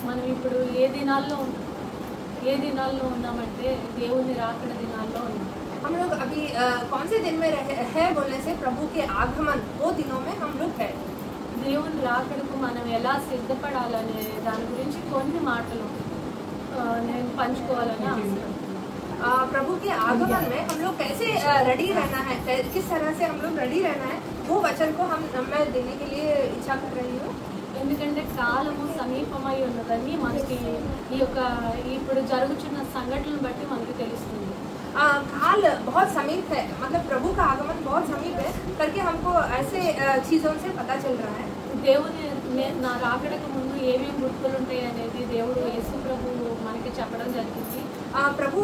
మనం ఇప్పుడు ఏ దినాల్లో ఉన్నామంటే దేవుని రాకడ దినాల్లో ఉన్నాం. हम लोग अभी कौन से दिन में है बोलने से प्रभु के आगमन वो दिनों में हम लोग है. దేవుని రాకడకు మనం ఎలా సిద్ధపడాలనే దాని గురించి కొన్ని మాటలు నేను పంచుకోవాలని ఆశిస్తున్నాను. प्रभु के आगमन में हम लोग कैसे रेडी रहना है, किस तरह से हम लोग रेडी रहना है, वो वचन को मैं देने के लिए इच्छा कर रही हूँ. ఎందుకంటే కాలము సమీపమై ఉన్నదని మనకి ఈ యొక్క ఇప్పుడు జరుగుతున్న సంఘటనలను బట్టి మనకు తెలుస్తుంది. काल बहुत समीप है, मतलब प्रभु का आगमन बहुत समीप है करके हमको ऐसे चीजों से पता चल रहा है. దేవుని నా రాకడకు ముందు ఏమేమి గుర్తులు ఉంటాయి అనేది దేవుడు యేసు ప్రభు మనకి చెప్పడం జరిగింది. प्रभु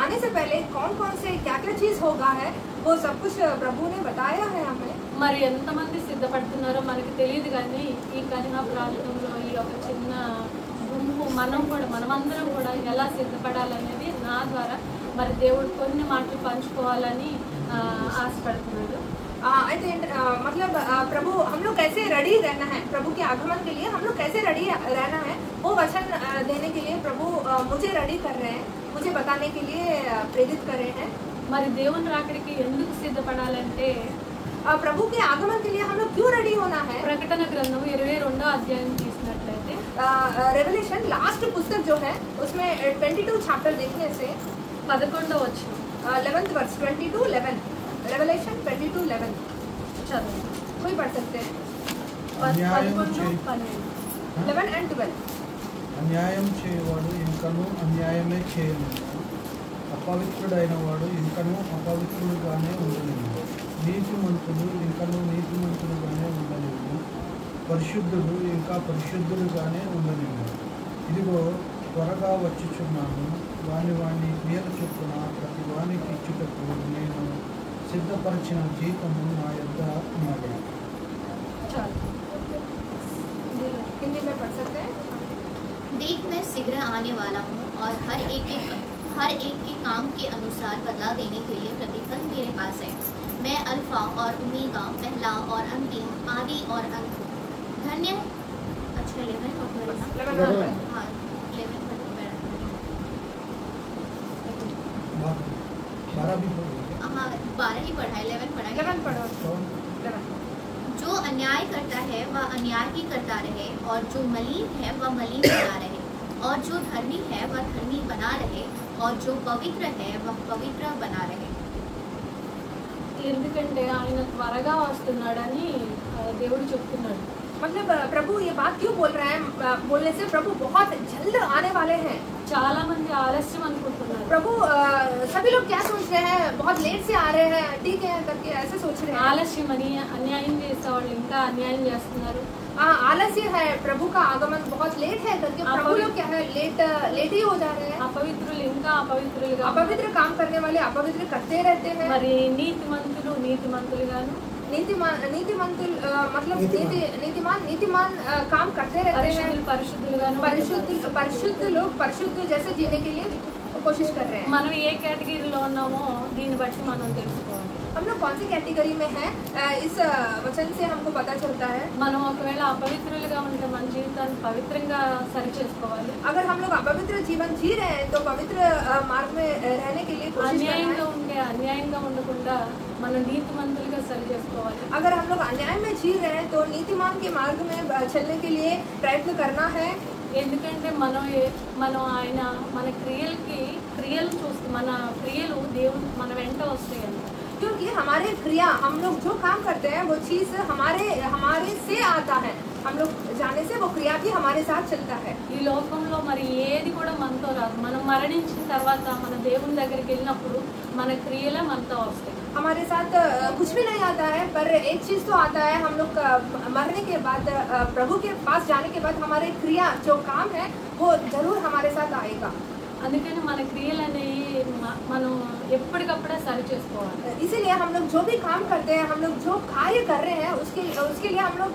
आने से पहले कौन कौन से क्या क्या चीज होगा है वो सब कुछ प्रभु ने बताया है हमें. మరి ఎంతమంది సిద్ధపడుతున్నారో మనకి తెలియదు, కానీ ఈ కనిహా ప్రాంతంలో ఈ యొక్క చిన్న గుంపు మనమందరం కూడా ఎలా సిద్ధపడాలనేది నా ద్వారా మరి దేవుడు కొన్ని మాటలు పంచుకోవాలని ఆశపడుతున్నాడు. मतलब प्रभु हम लोग कैसे रेडी रहना है, प्रभु के आगमन के लिए हम लोग कैसे रेडी रहना है वो वचन देने के लिए प्रभु मुझे रेडी कर रहे हैं, मुझे बताने के लिए प्रेरित कर रहे हैं. మరి దేవుని రాకడికి ఎందుకు సిద్ధపడాలంటే प्रभु के आगमन के लिए हम लोग क्यों रेडी होना है. ప్రకటన గ్రంథం 22వ అధ్యాయం తీసుకున్నట్లయితే रेवलेशन लास्ट पुस्तक जो है उसमें 22 चैप्टर देखने से 11వ वचనం 11th वर्स 22:11 रेवलेशन 22:11 చదువు. कोई पढ़ सकते हैं. 11 and 12. అన్యాయం చేయవాడు ఇంకనూ అన్యాయమే చేయను, అపవిత్రుడైన వాడు ఇంకనూ అపవిత్రుడుగానే ఉండలేము, నీతిమంతుడు ఇంకనూ నీతిమంతుడుగానే ఉండలేము, పరిశుద్ధుడు ఇంకా పరిశుద్ధుడుగానే ఉండలేము. ఇదిగో త్వరగా వచ్చుచున్నాను, వాని క్రియల చొప్పున ప్రతి వానికి ఇచ్చుటకు నేను సిద్ధపరిచిన జీతము నా యొద్ద ఉన్నది. हिंदी में पढ़ सकते हैं. देख मैं शीघ्र आने वाला हूँ और हर एक के काम के अनुसार बदला देने के लिए प्रतिफल मेरे पास है. मैं अल्फा और ओमेगा, पहला और अंतिम, आदि और अंत हूँ. धन्य. अच्छा 11 और 12 हाँ 11 हाँ 12 ही पढ़ा, 11 पढ़ा. 11 पढ़ो. जो अन्याय करता है वह अन्याय ही करता रहे, और जो मलिन है वह मलिन बना रहे, और जो धर्मी है वह धर्मी बना रहे, और जो पवित्र है वह पवित्र बना रहे. ఎందుకంటే ఆయన త్వరగా వస్తున్నాడని దేవుడు చెప్తున్నాడు. मतलब प्रभु ये बात क्यों बोल रहे हैं, बोलने से प्रभु बहुत जल्द आने वाले हैं. చాలా మంది ఆలస్యం అనుకుంటున్నారు. प्रभु सभी लोग क्या सोच रहे हैं, बहुत लेट से आ रहे हैं, ठीक है करके ऐसे सोच रहे हैं. ఆలస్యం అని అన్యాయం చేసే వాళ్ళు ఇంకా అన్యాయం చేస్తున్నారు. आलस्य है, प्रभु का आगमन बहुत लेट है करके प्रभु लोग क्या है लेट ही हो जा रहे हैं. అపవిత్రులు ఇంకా అపవిత్రులుగా, अपवित्र काम करने वाले अपवित्र करते रहते हैं. మరి నీతిమంతులు నీతిమంతులుగాను, मतलब नीतिमान काम करते रहते हैं. పరిశుద్ధులుగాను, परिशुद्ध लोग परिशुद्ध जैसे जीने के लिए कोशिश कर रहे हैं. మనం ఏ కేటగిరీలో ఉన్నామో దీన్ని బట్టి మనం తెలుసుకోవాలి. हम लोग कौन सी कैटेगरी में हैं, इस वचन से हमको पता चलता है. మనం ఒకవేళ అపవిత్రులుగా ఉంటే మన జీవితాన్ని పవిత్రంగా సరి చేసుకోవాలి. अगर हम लोग अपवित्र जीवन जी रहे हैं तो पवित्र मार्ग में रहने के लिए कोशिश करना అన్యాయంగా है. ఉంటే అన్యాయంగా ఉండకుండా మనం నీతిమంతులుగా సరి చేసుకోవాలి. अगर हम लोग अन्याय में जी रहे हैं तो नीतिमान के मार्ग में चलने के लिए प्रयत्न करना है. ఎందుకంటే మనం ఆయన మన క్రియలు చూస్తే మన క్రియలు దేవుడు మన వెంట వస్తాయండి. क्योंकि हमारे क्रिया हम लोग जो काम करते हैं वो चीज हमारे से आता है. हम लोग जाने से वो क्रिया भी हमारे साथ चलता है. ఈ లోకంలో మరి ఏది కూడా మనతో రాదు. మనం మరణించిన తర్వాత మన దేవుని దగ్గరికి వెళ్ళినప్పుడు మన క్రియలే మనతో వస్తాయి. हमारे साथ कुछ भी नहीं आता है, पर एक चीज तो आता है. हम लोग मरने के बाद प्रभु के पास जाने के बाद हमारे क्रिया जो काम है वो जरूर हमारे साथ आएगा. అందుకని మన క్రియలు అనేవి మనం ఎప్పటికప్పుడే సరి చేసుకోవాలి. इसीलिए हम लोग जो भी काम करते हैं, हम लोग जो कार्य कर रहे हैं उसके लिए हम लोग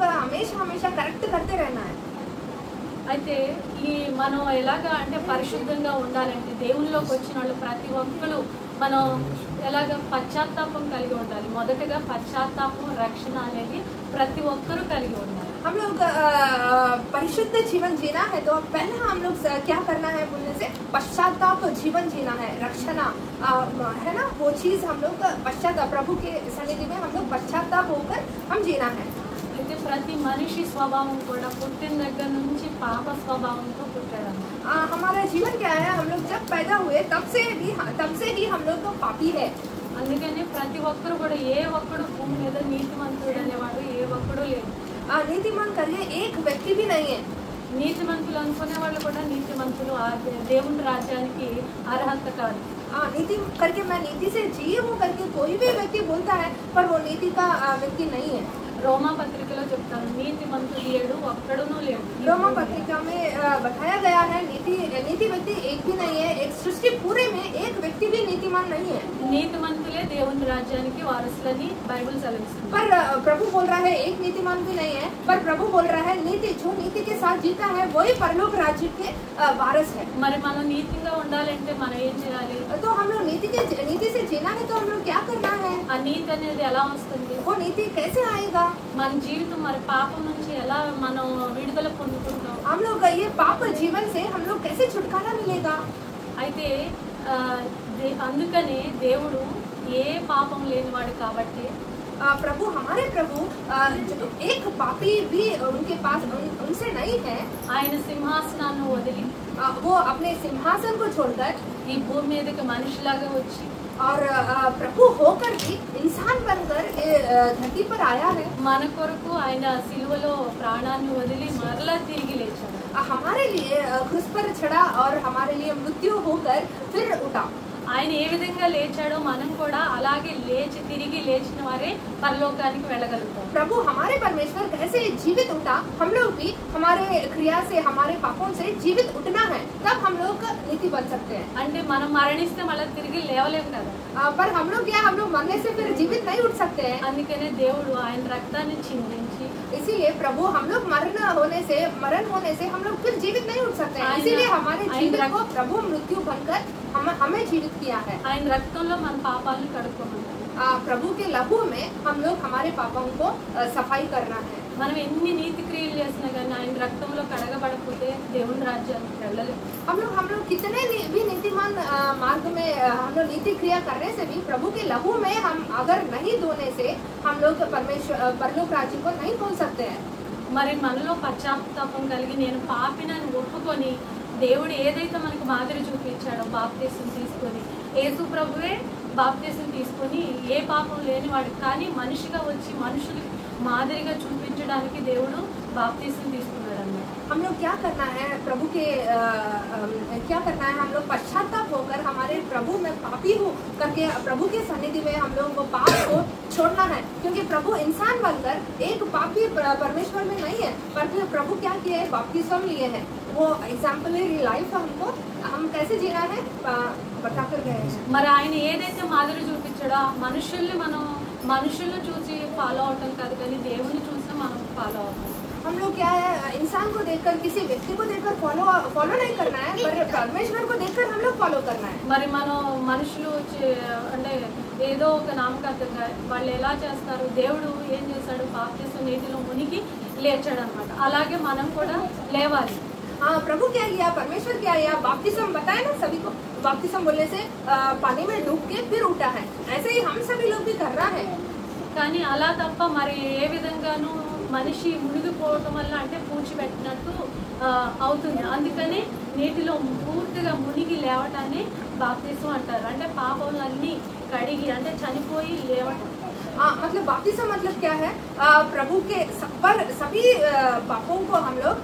हमेशा करेक्ट करते रहना है. అయితే ఈ మనం ఎలాగా అంటే పరిశుద్ధంగా ఉండాలంటే దేవునిలోకి వచ్చిన వాళ్ళు ప్రతి ఒక్కరు మనం ఎలాగ పశ్చాత్తాపం కలిగి ఉండాలి. మొదటగా పశ్చాత్తాపం రక్షణ అనేది ప్రతి ఒక్కరూ కలిగి ఉన్నారు. हम लोग परिशुद्ध जीवन जीना है तो पहले हम लोग क्या करना है बोलने से पश्चाताप जीवन जीना है, रक्षणा है ना, वो चीज हम लोग पश्चाताप प्रभु के सन्निधि में हम लोग पश्चाताप होकर हम जीना है. అయితే ప్రతి మనిషి స్వభావం కూడా పుట్టిన దగ్గర నుంచి పాప స్వభావంతో పుట్టాడన్నమాట. हमारा जीवन क्या है, हम लोग जब पैदा हुए तब से ही हम लोग तो पापी है. అందుకని ప్రతి ఒక్కరు కూడా ఏ ఒక్కడు భూమి మీద నీతిమంతుడు అనేవాడు ఏ ఒక్కడు లేడు. नीतिमान करके एक व्यक्ति भी नहीं है. నీతిమంతులు అనుకునే వాళ్ళు కూడా నీతిమంతులు ఆ దేవుని రాజ్యానికి అర్హత కాదు. नीति करके मैं नीति से जी हूँ करके कोई भी व्यक्ति बोलता है पर वो नीति का व्यक्ति नहीं है. రోమా పత్రికలో చెప్తాను, నీతిమంతుడు లేడు ఒక్కడునూ లేడు. रोमा पत्रिका में बताया गया है नीति व्यक्ति एक भी नहीं है. एक सृष्टि पूरे में एक व्यक्ति भी नीतिमान नहीं है. నీతిమంతులే దేవుని రాజ్యానికి వారసులని బైబిల్ సెలవిస్తుంది. पर प्रभु बोल रहा है एक नीतिमान भी नहीं है, पर प्रभु बोल रहा है जो नीति के साथ जीता है वही परलोक राज्य के वारस है. మరి మనం నీతిగా ఉండాలంటే మనం ఏం చేయాలి? तो हम लोग नीति से जीना है तो हम लोग क्या करना है? ఆ నీతి అనేది ఎలా వస్తుంది? वो नीति कैसे आएगा? మన జీవితం మరి పాపం నుంచి ఎలా మనం విడుదల పొందుకుంటాం? हम लोग ये पाप जीवन से हम लोग कैसे छुटकारा मिलेगा? అయితే అందుకనే దేవుడు ఏ పాపం లేనివాడు కాబట్టి प्रभु हमारे प्रभु एक पापी भी उनके पास उनसे नहीं है. ఆయన సింహాసనాన్ని వదిలి वो अपने सिंहासन को छोड़कर ఈ భూమి మీదకి మనిషిలాగా వచ్చి और प्रभु होकर भी इंसान बनकर धरती पर आया है. మన కొరకు ఆయన సిలువలో ప్రాణాన్ని వదిలి మరలా తిరిగి లేచాడు. हमारे लिए क्रूस पर चढ़ा और हमारे लिए मृत्यु होकर फिर उठा. ఆయన ఏ విధంగా లేచాడో మనం కూడా అలాగే తిరిగి లేచిన వారే పరలోకానికి వెళ్ళగలుగుతాం. प्रभु हमारे परमेश्वर कैसे जीवित उठा, हम लोग भी हमारे क्रिया से हमारे पापों से जीवित उठना है, तब हम लोग नीति बन सकते हैं. అంటే మనం మరణిస్తే మళ్ళీ తిరిగి లేవలేం కదా. पर हम लोग मरने से फिर जीवित नहीं उठ सकते हैं. అందుకనే దేవుడు ఆయన రక్తాన్ని చిందించి इसीलिए प्रभु हम लोग मरण होने से हम लोग फिर जीवित नहीं उठ सकते हैं. इसीलिए हमारे जीवित को प्रभु मृत्यु बनकर हमें जीवित किया है. ఆయన రక్తంలో మన పాపాలను కడుక్కోమన్నాడు. प्रभु के लहू में हम लोग हमारे पापों को सफाई करना है. మనం ఎన్ని నీతి క్రియలు చేసినా కానీ ఆయన రక్తంలో కడగబడకపోతే దేవుని రాజ్యానికి వెళ్ళలేము. हम लोग कितने भी नीतिमान मार्ग में हम लोग नीति क्रिया करने से भी प्रभु के लहू में हम अगर नहीं धोने से हम लोग परलोक राज्य को नहीं खोल सकते हैं. మరి మనలో పశ్చాత్తాపం కలిగి నేను పాపినని ఒప్పుకొని దేవుడు ఏదైతే మనకు మాదిరి చూపించాడో బాప్తీసం తీసుకొని యేసు ప్రభువే బాప్తీసం తీసుకొని ఏ పాపం లేనివాడు కానీ మనిషిగా వచ్చి మనుషులు మాదిరిగా చూపించడానికి దేవుడు బాప్తీసం తీసుకున్నాడు అన్నమాట. हम लोग क्या करना है हम लोग पश्चाताप होकर हमारे प्रभु में पापी हूँ करके प्रभु के सन्निधि में हम लोग वो पाप को छोड़ना है. क्योंकि प्रभु इंसान बनकर एक पापी परमेश्वर में नहीं है, पर फिर प्रभु क्या किए है, बपतिस्मा लिए है. वो एग्जाम्पलरी लाइफ हमको हम कैसे जीना है बता कर गए. మరి ఆయన ఏదైతే మాదిరి చూపించాడో మనుషుల్ని చూసి ఫాలో అవటం కాదు కానీ దేవుని చూసి మనం ఫాలో అవుతాం. हम लोग क्या है इंसान को देखकर किसी व्यक्ति को देखकर फॉलो नहीं करना है, पर परमेश्वर को देखकर हम लोग फॉलो करना है. మరి మనం మనుషులు అంటే ఏదో ఒక నామకార్థంగా వాళ్ళు ఎలా చేస్తారు, దేవుడు ఏం చేశాడు, బాప్తిస్మ నీటిలో మునిగి లేచాడు అనమాట. అలాగే మనం కూడా లేవాలి. हाँ, प्रभु क्या किया, परमेश्वर क्या किया, बपतिस्मा बताया ना सभी को. बपतिस्मा बोलने से पानी में डूब के फिर उठा है. ऐसे ही हम सभी लोग भी कर रहा है. కానీ అలా తప్ప మరి ఏ విధంగానూ మనిషి మునిగిపోవటం వల్ల అంటే పూడ్చిపెట్టినట్టు అవుతుంది. అందుకని నీటిలో పూర్తిగా మునిగి లేవటాన్ని బాప్తిస్మ అంటారు. అంటే పాపములన్నీ కడిగి అంటే చనిపోయి లేవటం. मतलब बपतिस्मा मतलब क्या है, प्रभु के सभी पापों को हम लोग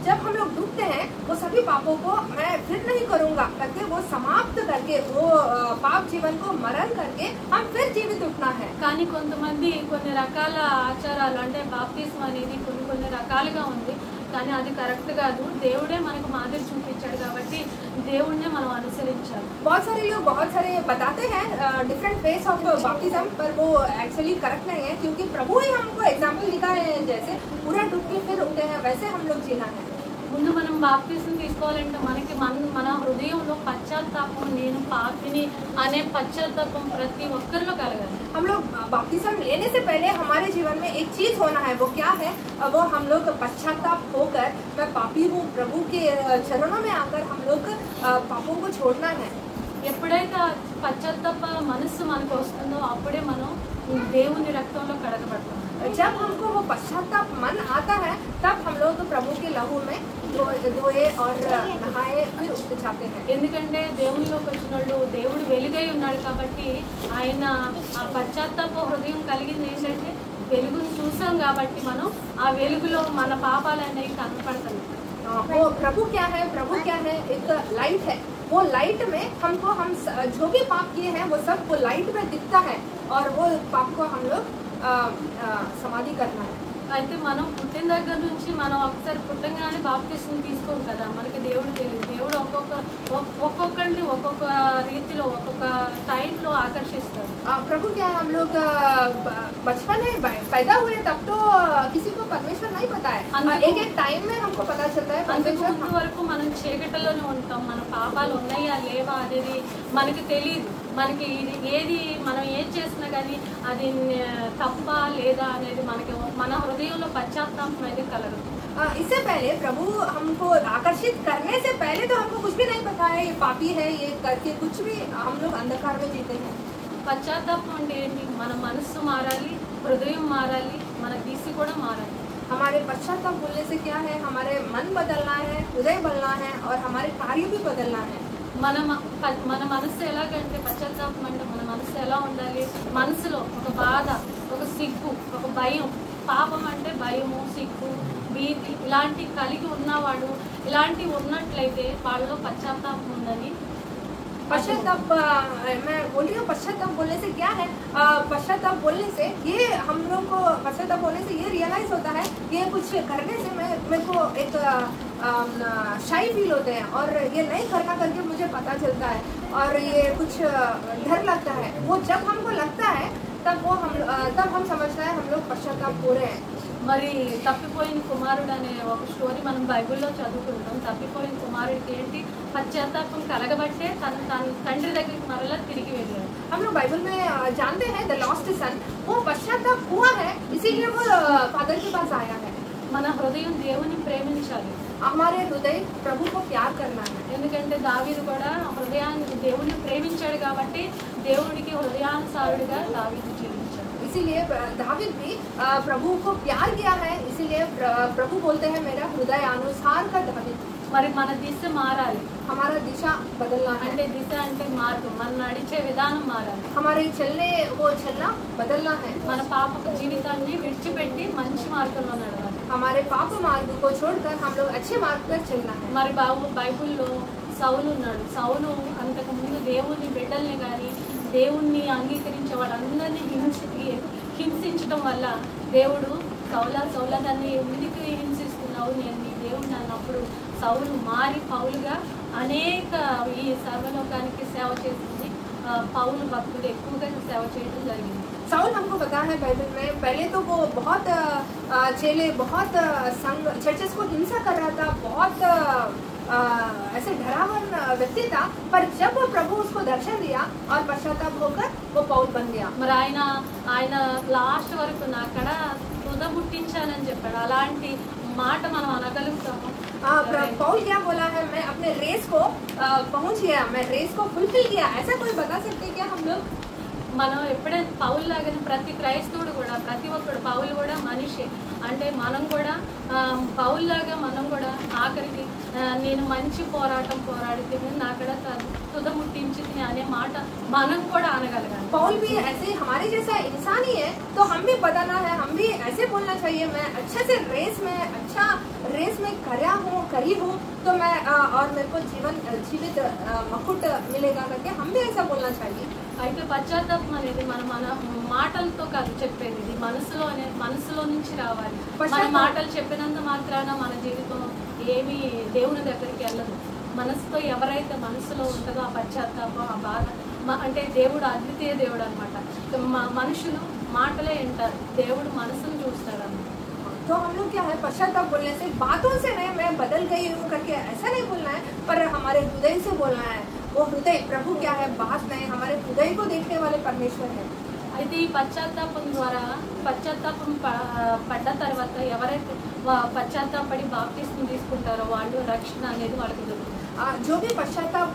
जब हम लोग डूबते हैं वो सभी पापों को मैं फिर नहीं करूँगा करके वो समाप्त करके वो पाप जीवन को मरण करके हम फिर जीवित उठना है. కానీ కొంతమంది కొన్ని రకాల ఆచారాలు అంటే బాప్తిస్మ అనేది కొన్ని రకాలుగా ఉంది కానీ అది కరెక్ట్ కాదు. దేవుడే మనకు మాదిరి చూపించాడు కాబట్టి దేవుడినే మనం అనుసరించాలి. बहुत सारे लोग बहुत सारे बताते हैं डिफरेंट वेज ऑफ बपतिस्म, पर वो एक्चुअली करेक्ट नहीं है. क्योंकि प्रभु ही हमको एग्जाम्पल दिखाए हैं, जैसे पूरा डूब के फिर उठे हैं वैसे हम लोग जीना है. ముందు మనం బాప్తిసం తీసుకోవాలంటే మనకి మన హృదయంలో పశ్చాత్తాపం, నేను పాపిని అనే పశ్చాత్తాపం ప్రతి ఒక్కరిలో కలగాలి. हम लोग बपतिस्मा लेने से पहले हमारे जीवन में एक चीज होना है, वो क्या है? वो हम लोग पश्चाताप होकर मैं पापी हूँ, प्रभु के चरणों में आकर हम लोग पापों को छोड़ना है. ఎప్పుడైతే పశ్చాత్తాప మనస్సు మనకు వస్తుందో అప్పుడే మనం దేవుని రక్తంలో కడగబడతాం. जब हमको वो पश्चाताप मन आता है तब हम लोग प्रभु के लहू में धोए और नहाए फिर उठ जाते हैं. ఎందుకంటే దేవునిలోకి వచ్చిన వాళ్ళు దేవుడు వెలుగై ఉన్నాడు కాబట్టి ఆయన ఆ పశ్చాత్తాప హృదయం కలిగింది ఏంటంటే వెలుగును చూసాం కాబట్టి మనం ఆ వెలుగులో మన పాపాలు అనేవి కనపడతాయి. वो प्रभु क्या है? प्रभु क्या है? एक लाइट है. वो लाइट में हमको हम जो भी पाप किए हैं वो सब वो लाइट में दिखता है और वो पाप को हम लोग समाधि करना है. అయితే మనం పుట్టిన దగ్గర నుంచి మనం ఒకసారి పుట్టంగానే బాప్తిసం తీసుకోం కదా, మనకి దేవుడు తెలియదు. దేవుడు ఒక్కొక్కరిని ఒక్కొక్క రీతిలో ఒక్కొక్క టైంలో ఆకర్షిస్తారు. प्रभु क्या है? हम लोग बचपन में पैदा हुए तब तो किसी को परमेश्वर नहीं पता है. एक एक टाइम में हमको पता चलता है అంతకు परमेश्वर. ముందు వరకు మనం చీకటిలోనే ఉంటాం. మన పాపాలు ఉన్నాయా లేవా అనేది మనకి తెలియదు. మనకి ఏది మనం ఏం చేసినా కానీ అది తప్ప లేదా అనేది మనకి మన హృదయంలో పశ్చాత్తాపం అనేది కలగదు. इससे पहले प्रभु हमको आकर्षित करने से पहले तो हमको कुछ भी नहीं पता है, ये पापी है, ये करके कुछ भी हम लोग अंधकार में जीते हैं. పశ్చాత్తాపం అంటే ఏంటి? మన మనస్సు మారాలి, హృదయం మారాలి, మన దిశ కూడా మారాలి. हमारे पश्चाताप बोलने से क्या है? हमारे मन बदलना है, हृदय बदलना है और हमारे कार्य भी बदलना है. మన మనస్సు ఎలాగంటే పశ్చాత్తాపం అంటే మన మనస్సు ఎలా ఉండాలి? మనసులో ఒక బాధ, ఒక సిగ్గు, ఒక భయం. పాపం అంటే భయము, సిగ్గు, భీతి ఇలాంటివి కలిగి ఉన్నవాడు ఇలాంటివి ఉన్నట్లయితే వాళ్ళలో పశ్చాత్తాపం ఉందని. पश्चाताप मैं बोल रही हूँ. पश्चाताप बोलने से क्या है? पश्चाताप बोलने से ये हम लोग को पश्चाताप बोलने से ये रियलाइज होता है ये कुछ करने से मेरे को एक शाई फील होते हैं और ये नहीं करना करके मुझे पता चलता है और ये कुछ डर लगता है. वो जब हमको लगता है तब हम समझते हैं हम लोग पश्चाताप हो रहे हैं. మరి తప్పిపోయిన కుమారుడు అనే ఒక స్టోరీ మనం బైబిల్లో చదువుకుంటాం. తప్పిపోయిన కుమారుడికి ఏంటి? పశ్చాత్తాపం కలగబట్టే తన తండ్రి దగ్గరికి మరలా తిరిగి వెళ్ళాడు. हम लोग बाइबल में जानते हैं द लॉस्ट सन वो पश्चाताप हुआ है इसीलिए वो फादर के पास आया है. మన హృదయం దేవుని ప్రేమించాలి. हमारे हृदय प्रभु को प्यार करना है. ఎందుకంటే దావీదు కూడా హృదయాన్ని దేవుని ప్రేమించాడు కాబట్టి దేవుడికి హృదయానుసారుడిగా దావీదు జీవించాడు. इसीलिए दावीद भी प्रभु को प्यार किया है. इसीलिए प्रभु बोलते हैं मेरा हृदय अनुसार का दावीद. మరి మన దిశ మారాలి. हमारा दिशा बदलना है. అంటే దిశ అంటే మార్గం, మన నడిచే విధానం మారాలి. हमारे चलना बदलना है. మన పాప జీవితాన్ని విడిచిపెట్టి మంచి మార్గంలో నడవాలి. हमारे पाप मार्ग को छोड़कर हम लोग अच्छे मार्ग पर चलना है. మరి బైబిల్లో సౌలు ఉన్నాడు. సౌలు అంతకు ముందు దేవుని బిడ్డల్ని కానీ దేవుణ్ణి అంగీకరించే వాళ్ళందరినీ హింసించడం వల్ల దేవుడు సౌలా దాన్ని ఎందుకు హింసిస్తున్నావు, నేను నీ దేవుడిని అన్నప్పుడు సౌలు మారి పౌలుగా అనేక ఈ సర్వలోకానికి సేవ చేసింది. పౌలు భక్తుడు ఎక్కువగా సేవ చేయడం జరిగింది. साउल हमको पता है बाइबल में पहले तो वो बहुत चेले बहुत संघ चर्चेस को हिंसा कर रहा था, बहुत ऐसे डरावन व्यक्ति था. पर जब वो प्रभु उसको दर्शन दिया और पश्चाताप होकर वो पौल बन गया. మరి ఆయన లాస్ట్ వరకు నాక్కడ తుదముట్టించానని చెప్పాడు. అలాంటి మాట మనం అనగలుగుతాము. पौल क्या बोला है? मैं अपने रेस को पहुंच गया, मैं रेस को फुलफिल किया. ऐसा कोई बता सकते क्या हम लोग? మనం ఎప్పుడైతే పౌలు లాగానే ప్రతి క్రైస్తవుడు కూడా ప్రతి ఒక్కడు పౌలు కూడా మనిషి అంటే మనం కూడా పౌలు లాగా మనం కూడా ఆఖరికి నేను మంచి పోరాటం పోరాడితే నాకడ తుదముట్టించింది అనే మాట మనం కూడా అనగలగాలి. पौल भी ऐसे हमारे जैसा इंसान ही है तो हम भी बताना है, हम भी ऐसे बोलना चाहिए मैं अच्छे से रेस में करी हूँ तो मैं और मेरे को जीवित मुकुट मिलेगा करके हम भी ऐसा बोलना चाहिए. అయితే పశ్చాత్తాపం అనేది మన మాటలతో కాదు చెప్పేది, ఇది మనసులో నుంచి రావాలి. మన మాటలు చెప్పినంత మాత్రాన మన జీవితం ఏమీ దేవుని దగ్గరికి వెళ్ళదు. మనసుతో ఎవరైతే మనసులో ఉంటుందో ఆ పశ్చాత్తాపం, ఆ బాధ అంటే దేవుడు అద్వితీయ దేవుడు అనమాట. మనుషులు మాటలే వింటారు, దేవుడు మనసును చూస్తాడు అన్నమాట. तो हम लोग क्या है पश्चाताप बोलने से बातों से नहीं मैं बदल गई हूँ करके ऐसा नहीं बोलना है, पर हमारे हृदय से बोलना है। वो हृदय प्रभु क्या है बात नहीं, हमारे हृदय को देखने वाले परमेश्वर है। అయితే ఈ పశ్చాత్తాపం ద్వారా పశ్చాత్తాపం పడ్డ తర్వాత ఎవరైతే పశ్చాత్తాపడి బాప్తిస్మం తీసుకుంటారో వాళ్ళు రక్షణ అనేది వాళ్ళకి దొరుకుతుంది. जो भी पश्चाताप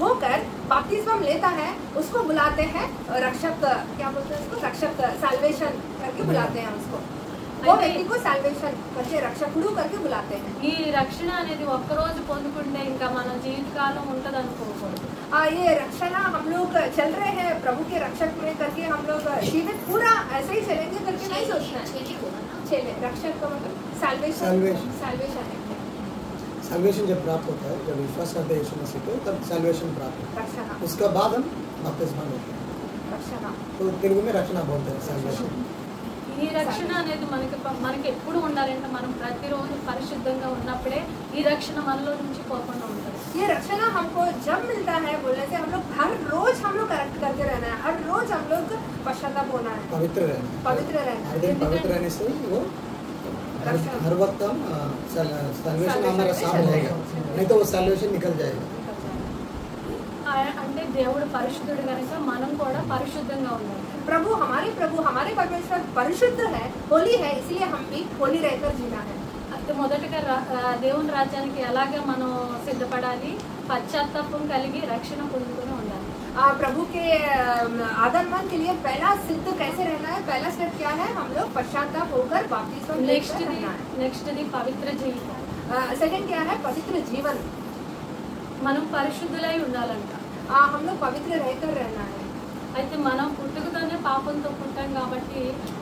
होकर बपतिस्मम लेता है उसको बुलाते हैं रक्षक, क्या बोलते हैं उसको, रक्षक साल्वेशन करके बुलाते हैं उसको। वो व्यक्ति को साल्वेशन करके रक्षकुడు करके बुलाते हैं। ఈ రక్షణ అనేది ఒక్కరోజు పొందుకుంటే ఇంకా మన జీవితకాలం ఉంటుంది అనుకోకూడదు. ये रक्षणा हम लोग चल रहे हैं प्रभु के रक्षक में करके हम लोग जीवित पूरा ऐसे ही चलेंगे करके नहीं सोचना है। चले रक्षक का मतलब साल्वेशन है। सैल्वेशन जब प्राप्त होता है, जब विश्वास करते हैं यीशु मसीह को, तब सैल्वेशन प्राप्त होता रक्षणा है। उसका बाद हम बपतिस्मा लेते हैं, रक्षणा तो तेलुगु में रक्षणा बोलते हैं सैल्वेशन। ఈ రక్షణ అనేది మనకి ఎప్పుడు ఉండాలంటే మనం ప్రతిరోజు పరిశుద్ధంగా ఉన్నప్పుడే ఈ రక్షణ మనలో నుంచి పోకుండా ఉంటుంది. ये रक्षणा हमको जब मिलता है बोलने से हम लोग हर रोज हम लोग करेक्ट करते रहना है, हर रोज हम लोग पश्चाताप होना है, पवित्र रहना, पवित्र रहना हर दिन पवित्र रहने से वो हर वक्त हम सैल्वेशन हमारा साथ रहेगा, नहीं तो वो सैल्वेशन निकल जाएगा। అంటే దేవుడు పరిశుద్ధుడు కనుక మనం కూడా పరిశుద్ధంగా ఉండాలి. प्रभु हमारे परमेश्वर परिशुद्ध है, होली है, इसलिए हम भी होली रहकर जीना है। అయితే మొదటగా దేవుని రాజ్యానికి ఎలాగే మనం సిద్ధపడాలి, పశ్చాత్తాపం కలిగి రక్షణ పొందుకొని ఉండాలి. प्रभु के आगमन के लिए पहला सिद्ध कैसे रहना है, पहला स्टेप क्या है, हम लोग पश्चाताप होकर बपतिस्मा लेकर रहना है। నెక్స్ట్ది పవిత్ర జీవితం. सेकंड क्या है, पवित्र जीवन। మనం పరిశుద్ధులై ఉండాలంట. हम लोग पवित्र रहकर रहना है। అయితే మనం పుట్టుకతోనే పాపంతో పుట్టాం కాబట్టి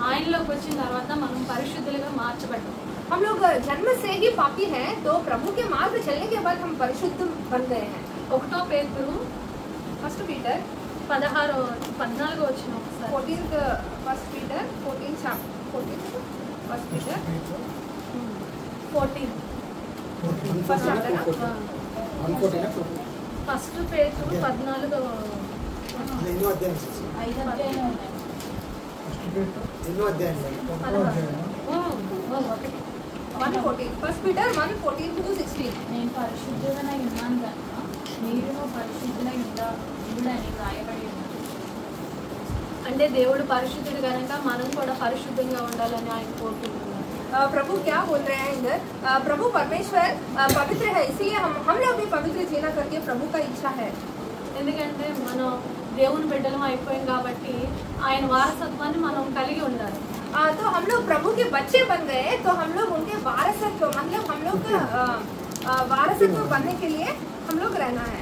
ఆయనలోకి వచ్చిన తర్వాత మనం పరిశుద్ధులుగా మార్చబడ్డాం. हम लोग जन्म से ही पापी हैं, तो प्रभु के मार्ग चलने के बाद हम परिशुद्ध बन गए हैं। 1 పేతురు फर्स्ट पीटर 14 వచ్చిన ఒకసారి 14th first Peter 14 first Peter 14 first chapter ना, ఫస్ట్ పేతురు 14 ఎన్నో అధ్యాయం ఎన్నో అధ్యాయం 1:14 फर्स्ट पीटर 1:14 to 16। నేను పరిశుద్ధుడనై ఉన్నాను కనుక మీరును పరిశుద్ధులై ఉండుడని రాయబడి ఉన్నది. అంటే దేవుడు పరిశుద్ధుడు కనుక మనం కూడా పరిశుద్ధంగా ఉండాలని ఆయన కోరుకుంటున్నారు. प्रभु क्या बोल रहे हैं इधर, प्रभु परमेश्वर पवित्र है, इसलिए हम लोग भी पवित्र जीना करके प्रभु का इच्छा है। ఎందుకంటే మనం దేవుని బిడ్డలం అయిపోయాం కాబట్టి ఆయన వారసత్వాన్ని మనం కలిగి ఉండాలి. तो हम लोग प्रभु के बच्चे बन गए, तो हम लोग उनके वारसत्व मतलब हम लोग का वारसत्व बनने के लिए हम लोग रहना है।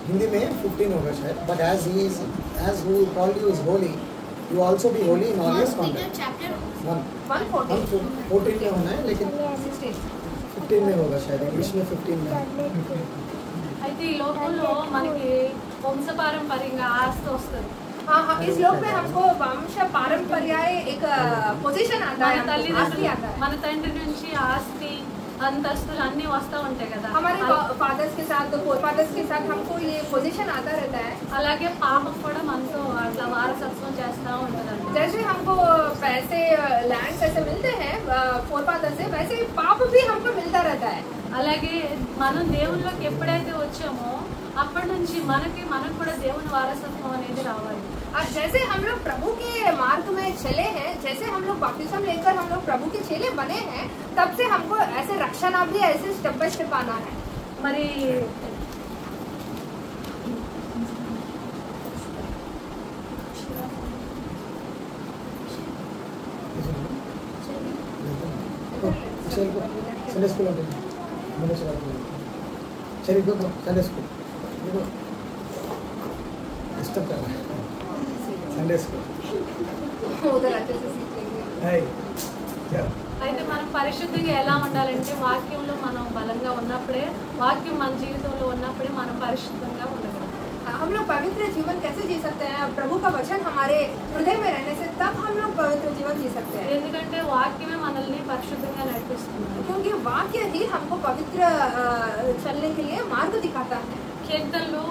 हिंदी में 15 होगा शायद, but as who called you is holy, you also be holy in all your conduct. Chapter 14 में होना है, लेकिन 15 में होगा शायद, इंग्लिश में 15 में। అయితే ఈ లోకంలో మనకి వంశపారంపర్యంగా ఆస్తి వస్తుంది. हाँ, इस लोक में हमको वंश पारंपर्याय एक पोजीशन आता है, आस्ती आता है। మన తండ్రి నుంచి ఆస్తి अंतस्तुలు అన్నీ వస్తూ ఉంటాయి కదా. हमारे फादर्स के साथ, फोर फादर्स के साथ हमको ये पोजीशन आता रहता है। అలాగే పాపం కూడా మనతో అట్లా వారసత్వం చేస్తూ ఉంటుంది. जैसे हमको पैसे लैंड ऐसे मिलते हैं फोर फादर से, वैसे ही पाप भी हमको मिलता रहता है। అలాగే మనం దేవుళ్ళకి ఎప్పుడైతే వచ్చామో అప్పటి నుంచి మనకు కూడా దేవుని వారసత్వం అనేది రావాలి. जैसे हम लोग प्रभु के मार्ग में चले हैं, जैसे हम लोग बपतिस्मा लेकर हम लोग प्रभु के चेले बने हैं, तब से हमको ऐसे रक्षण भी ऐसे स्टेप बाय स्टेप आना है। మరి संडे स्कूल అంటే चलिए गो संडे स्कूल डिस्टर्ब कर रहा है संडे स्कूल उधर अच्छे से सीख लेंगे। क्या అయితే మనం పరిశుద్ధిగా ఎలా ఉండాలంటే వాక్యంలో మనం బలంగా ఉన్నప్పుడే, వాక్యం మన జీవితంలో ఉన్నప్పుడే మనం పరిశుద్ధంగా ఉండగలం. हम लोग पवित्र जीवन कैसे जी सकते हैं, प्रभु का वचन हमारे हृदय में रहने से तब हम लोग पवित्र जीवन जी सकते हैं। ఎందుకంటే వాక్యమే మనల్ని పరిశుద్ధంగా నడిపిస్తుంది. क्योंकि वाक्य ही हमको पवित्र चलने के लिए मार्ग दिखाता है। కీర్తనలు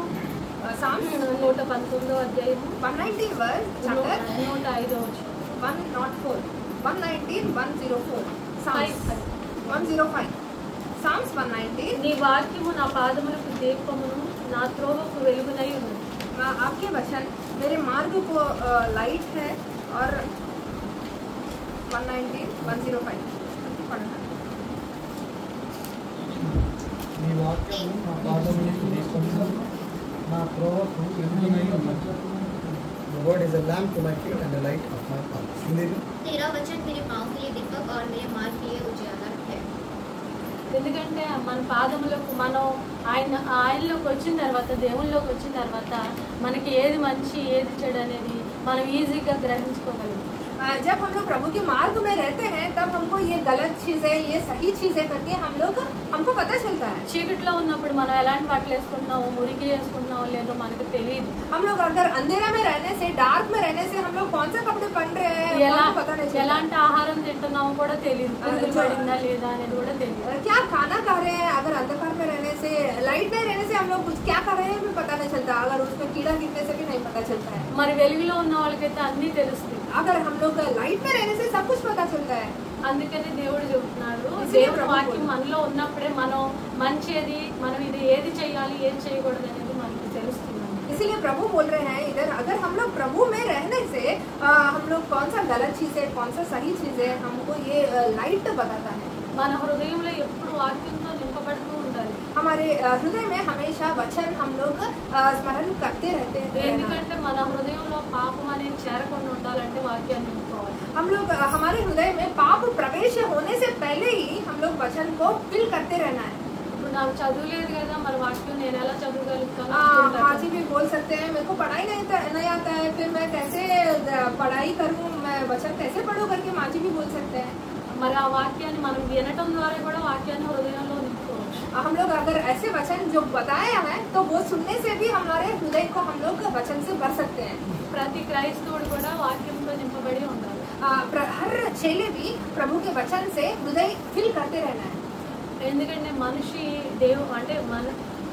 Psalms 119 అధ్యాయము 190 verse chapter 105 104 119:104 Psalms 105 Psalms 119 నీ వాక్యము నా పాదములకు దీపమును నా త్రోవకు వెలుగునై ఉన్నది. आपके वचन मेरे मार्ग को लाइट है और 119:105 पढ़ना। నీ వాక్యము నా పాదములకు దీపము నా త్రోవకు వెలుగునై ఉన్నది. The word is a lamp to my feet and a light of my path. Hindi में तेरा वचन मेरे पाँव के लिए दीपक और मेरे मार्ग के लिए उजाला है. ఎందుకంటే మన పాదములకు మనం ఆయనలోకి వచ్చిన తర్వాత, దేవుళ్ళలోకి వచ్చిన తర్వాత మనకి ఏది మంచి ఏది చెడు అనేది మనం ఈజీగా గ్రహించుకోగలం. जब हम लोग प्रभु के मार्ग में रहते हैं तब हमको ये गलत चीजें ये सही चीजें करके हमको पता चलता है. చీకట్లో ఉన్నప్పుడు మనం ఎలాంటి బట్టలు వేసుకుంటున్నామో, మురికి వేసుకుంటున్నామో లేదో మనకు తెలియదు. हम लोग अगर अंधेरा में रहने से, डार्क में रहने से हम लोग कौन सा कपड़े पहन रहे हैं हमको पता नहीं चलता. ఎలాంటి ఆహారం తింటున్నామో కూడా తెలియదు, పురుగులు పడిందా లేదా అనేది కూడా తెలియదు. क्या खाना खा रहे हैं, अगर अंधकार में रहने से, लाइट में रहने से हम लोग कुछ क्या कर रहे हैं भी पता नहीं चलता. अगर उसमें कीड़ा गिरने से भी नहीं पता चलता है. మరి వెలుగులో ఉన్న వాళ్ళకైతే అన్నీ తెలుస్తుంది. अगर हम लोग लाइट में रहने से सब कुछ पता चलता है. అందుకని దేవుడు చెబుతున్నాడు, దేవుడు వాక్యం మనలో ఉన్నప్పుడే మనం మంచిది, మనం ఇది ఏది చేయాలి ఏది చేయకూడదు అనేది మనకి తెలుస్తుంది. इसीलिए प्रभु बोल रहे हैं इधर, अगर हम लोग प्रभु में रहने से हम लोग कौन सा गलत चीज है कौन सा सही चीज है हमको ये लाइट बताता है. మన హృదయంలో ఎప్పుడు వాక్యంతో నింపబడుతూ ఉండాలి. हमारे हृदय में हमेशा वचन हम लोग स्मरण करते रहते हैं. ఎందుకంటే మన హృదయంలో పాపం అనేది చేరకుండా ఉండాలంటే వాక్యాన్ని నింపుకోవాలి. हम लोग हमारे हृदय में पाप प्रवेश होने से पहले ही हम लोग वचन को फिल करते रहना है. ఇప్పుడు నాకు చదువు లేదు కదా, మరి వాక్యం నేను ఎలా చదవగలుగుతాను? हाँ जी भी बोल सकते हैं, मेरे को पढ़ाई नहीं आता है, फिर मैं कैसे पढ़ाई करूँ, मैं वचन कैसे पढ़ूँ करके माँ जी भी बोल सकते हैं. మరి ఆ వాక్యాన్ని మనం వినటం ద్వారా కూడా వాక్యాన్ని హృదయంలో నింపుకోవచ్చు. हम लोग अगर ऐसे वचन जो बताया है तो वो सुनने से भी हमारे हृदय को हम लोग वचन से भर सकते हैं. ప్రతి క్రైస్తవుడు కూడా వాక్యంతో నింపబడి ఉండాలి. हर चेले भी प्रभु के वचन से हृदय फिल करते रहना है. ఎందుకంటే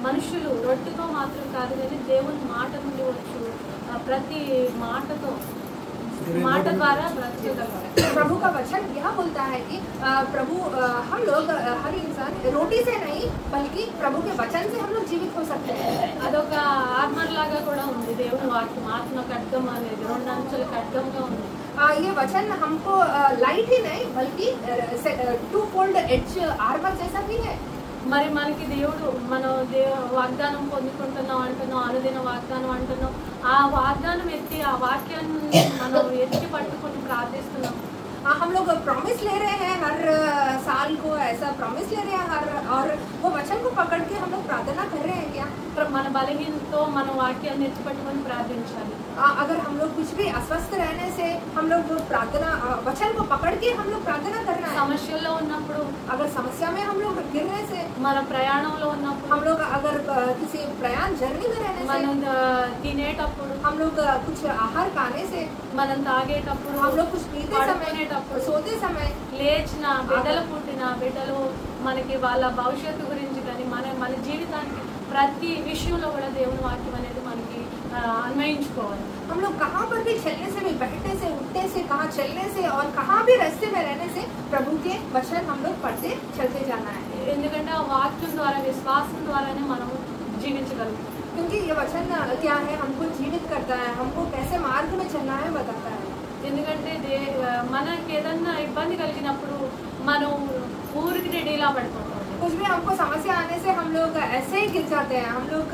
మనుషులు రొట్టెతో మాత్రం కాదు కానీ దేవుని మాట నుండి వచ్చు ప్రతి మాట ద్వారా బ్రతకగలరు. प्रभु का वचन यह बोलता है कि प्रभु हम लोग हर इंसान रोटी से नहीं बल्कि प्रभु के वचन से हम लोग जीवित हो सकते हैं. అదొక ఆర్మర్ లాగా కూడా ఉంది. దేవుని వాక్యం ఆత్మ ఖడ్గం అనేది 2 అంచుల ఖడ్గంగా ఉంది. ये वचन हमको लाइट ही नहीं बल्कि 2 फोल्ड एज आर्मर जैसा भी है. మరి మనకి దేవుడు మనం వాగ్దానం పొందుకుంటున్నాం అంటున్నాం, అనుదిన వాగ్దానం అంటున్నాం. ఆ వాగ్దానం ఎత్తి ఆ వాక్యాన్ని మనం ఎత్తి పట్టుకుని ప్రార్థిస్తున్నాం. हम लोग प्रॉमिस ले रहे हैं हर साल को, ऐसा प्रॉमिस ले रहे हैं और वो वचन को पकड़ के हम लोग प्रार्थना कर रहे हैं क्या? మన బలహీనతో మన వాక్యాన్ని ఎత్తి పట్టుకొని ప్రార్థించాలి. अगर हम लोग कुछ भी अस्वस्थ रहने से हम लोग प्रार्थना वचन को पकड़ के हम लोग प्रार्थना करना है. సమస్యల్లో ఉన్నప్పుడు, अगर समस्या में हम लोग गिरने से, మన ప్రయాణంలో ఉన్నప్పుడు, हम लोग अगर किसी प्रयाण जर्नी में रहने से, మనం తినేటప్పుడు, हम लोग कुछ आहार खाने से, మనం తాగేటప్పుడు, हम लोग कुछ पीते समय, सोते समय, లేచిన బిడ్డలు పుట్టిన బిడ్డలు మనకి వాళ్ళ భవిష్యత్తు గురించి కానీ మన జీవితానికి ప్రతి విషయంలో కూడా దేవుని వాక్యం అనేది మనకి అన్వయించుకోవాలి. हम लोग कहाँ पर भी चलने से भी, बैठने से, उठने से, कहाँ चलने से और कहाँ भी रास्ते में रहने से प्रभु के वचन हम लोग पढ़ते चलते जाना है. ఎందుకంటే ఆ వాక్యం ద్వారా, విశ్వాసం ద్వారానే మనం జీవించగలుగుతాం. क्योंकि ये वचन क्या है, हमको जीवित करता है, हमको कैसे मार्ग में चलना है बताता है. ఎందుకంటే మనకి ఏదన్నా ఇబ్బంది కలిగినప్పుడు మనం ఊరికి డీలా పడిపోతాం. कुछ भी हमको समस्या आने से हम लोग ऐसे ही गिर जाते हैं, हम लोग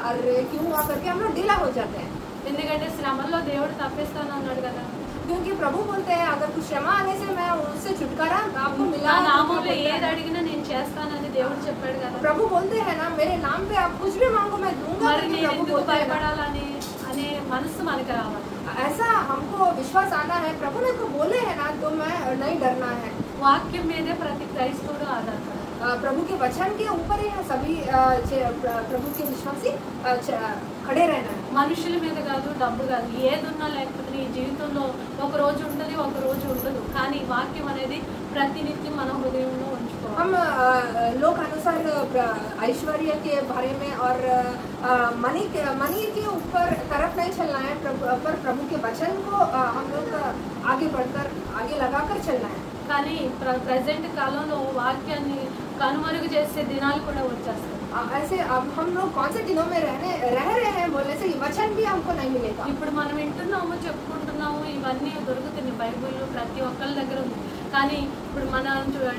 अरे क्यों हुआ करके हम लोग ढीला हो जाते हैं. ఎందుకంటే శ్రమల్లో దేవుడు తప్పిస్తాను అన్నాడు కదా. क्योंकि प्रभु बोलते हैं अगर कुछ क्षमा आने से मैं उससे छुटकारा आपको मिला, నా నామంలో ఏది అడిగినా నేను చేస్తానని దేవుడు చెప్పాడు కదా. प्रभु बोलते हैं ना मेरे नाम पे आप कुछ भी मांगो मैं दूंगा. మరి నేను प्रभु ఎందుకు बोलते हैं భయపడాలని అనే మనసు మనకి రావాలి. ऐसा हमको विश्वास आना है, प्रभु ने तो बोले है ना तो मैं नहीं डरना है. వాక్యం మీదే ప్రతి క్రైస్తవుడు ఆధారపడాలి. प्रभु के वचन के ऊपर ही सभी प्रभु के विश्वासी खड़े रहना है. మనుషుల మీద కాదు, డబ్బు కాదు, ఏదున్నా లేకపోతే నీ జీవితంలో ఒక రోజు ఉంటుంది, ఒక రోజు ఉండదు. కానీ వాక్యం అనేది ప్రతినిత్యం మన హృదయంలో ఉంచుకోవాలి. हम लोग अनुसार ऐश्वर्य के बारे में और मनी के ऊपर तरफ नहीं चलना है, पर प्रभु के वचन को हम लोग आगे बढ़कर आगे लगाकर चलना है। కానీ ప్రజెంట్ కాలంలో వాక్యాన్ని కనుమరుగు చేసే దినాలు కూడా వచ్చేస్తాయి. ऐसे अब हम लोग कौन से दिनों में रह रहे हैं बोलने से ये वचन भी हमको नहीं मिलेगा। ఇప్పుడు మనం వింటున్నాము, చెప్పుకుంటున్నాము, ఇవన్నీ దొరుకుతుంది, బైబిల్ ప్రతి ఒక్కరి దగ్గర ఉంది. కానీ ఇప్పుడు మనం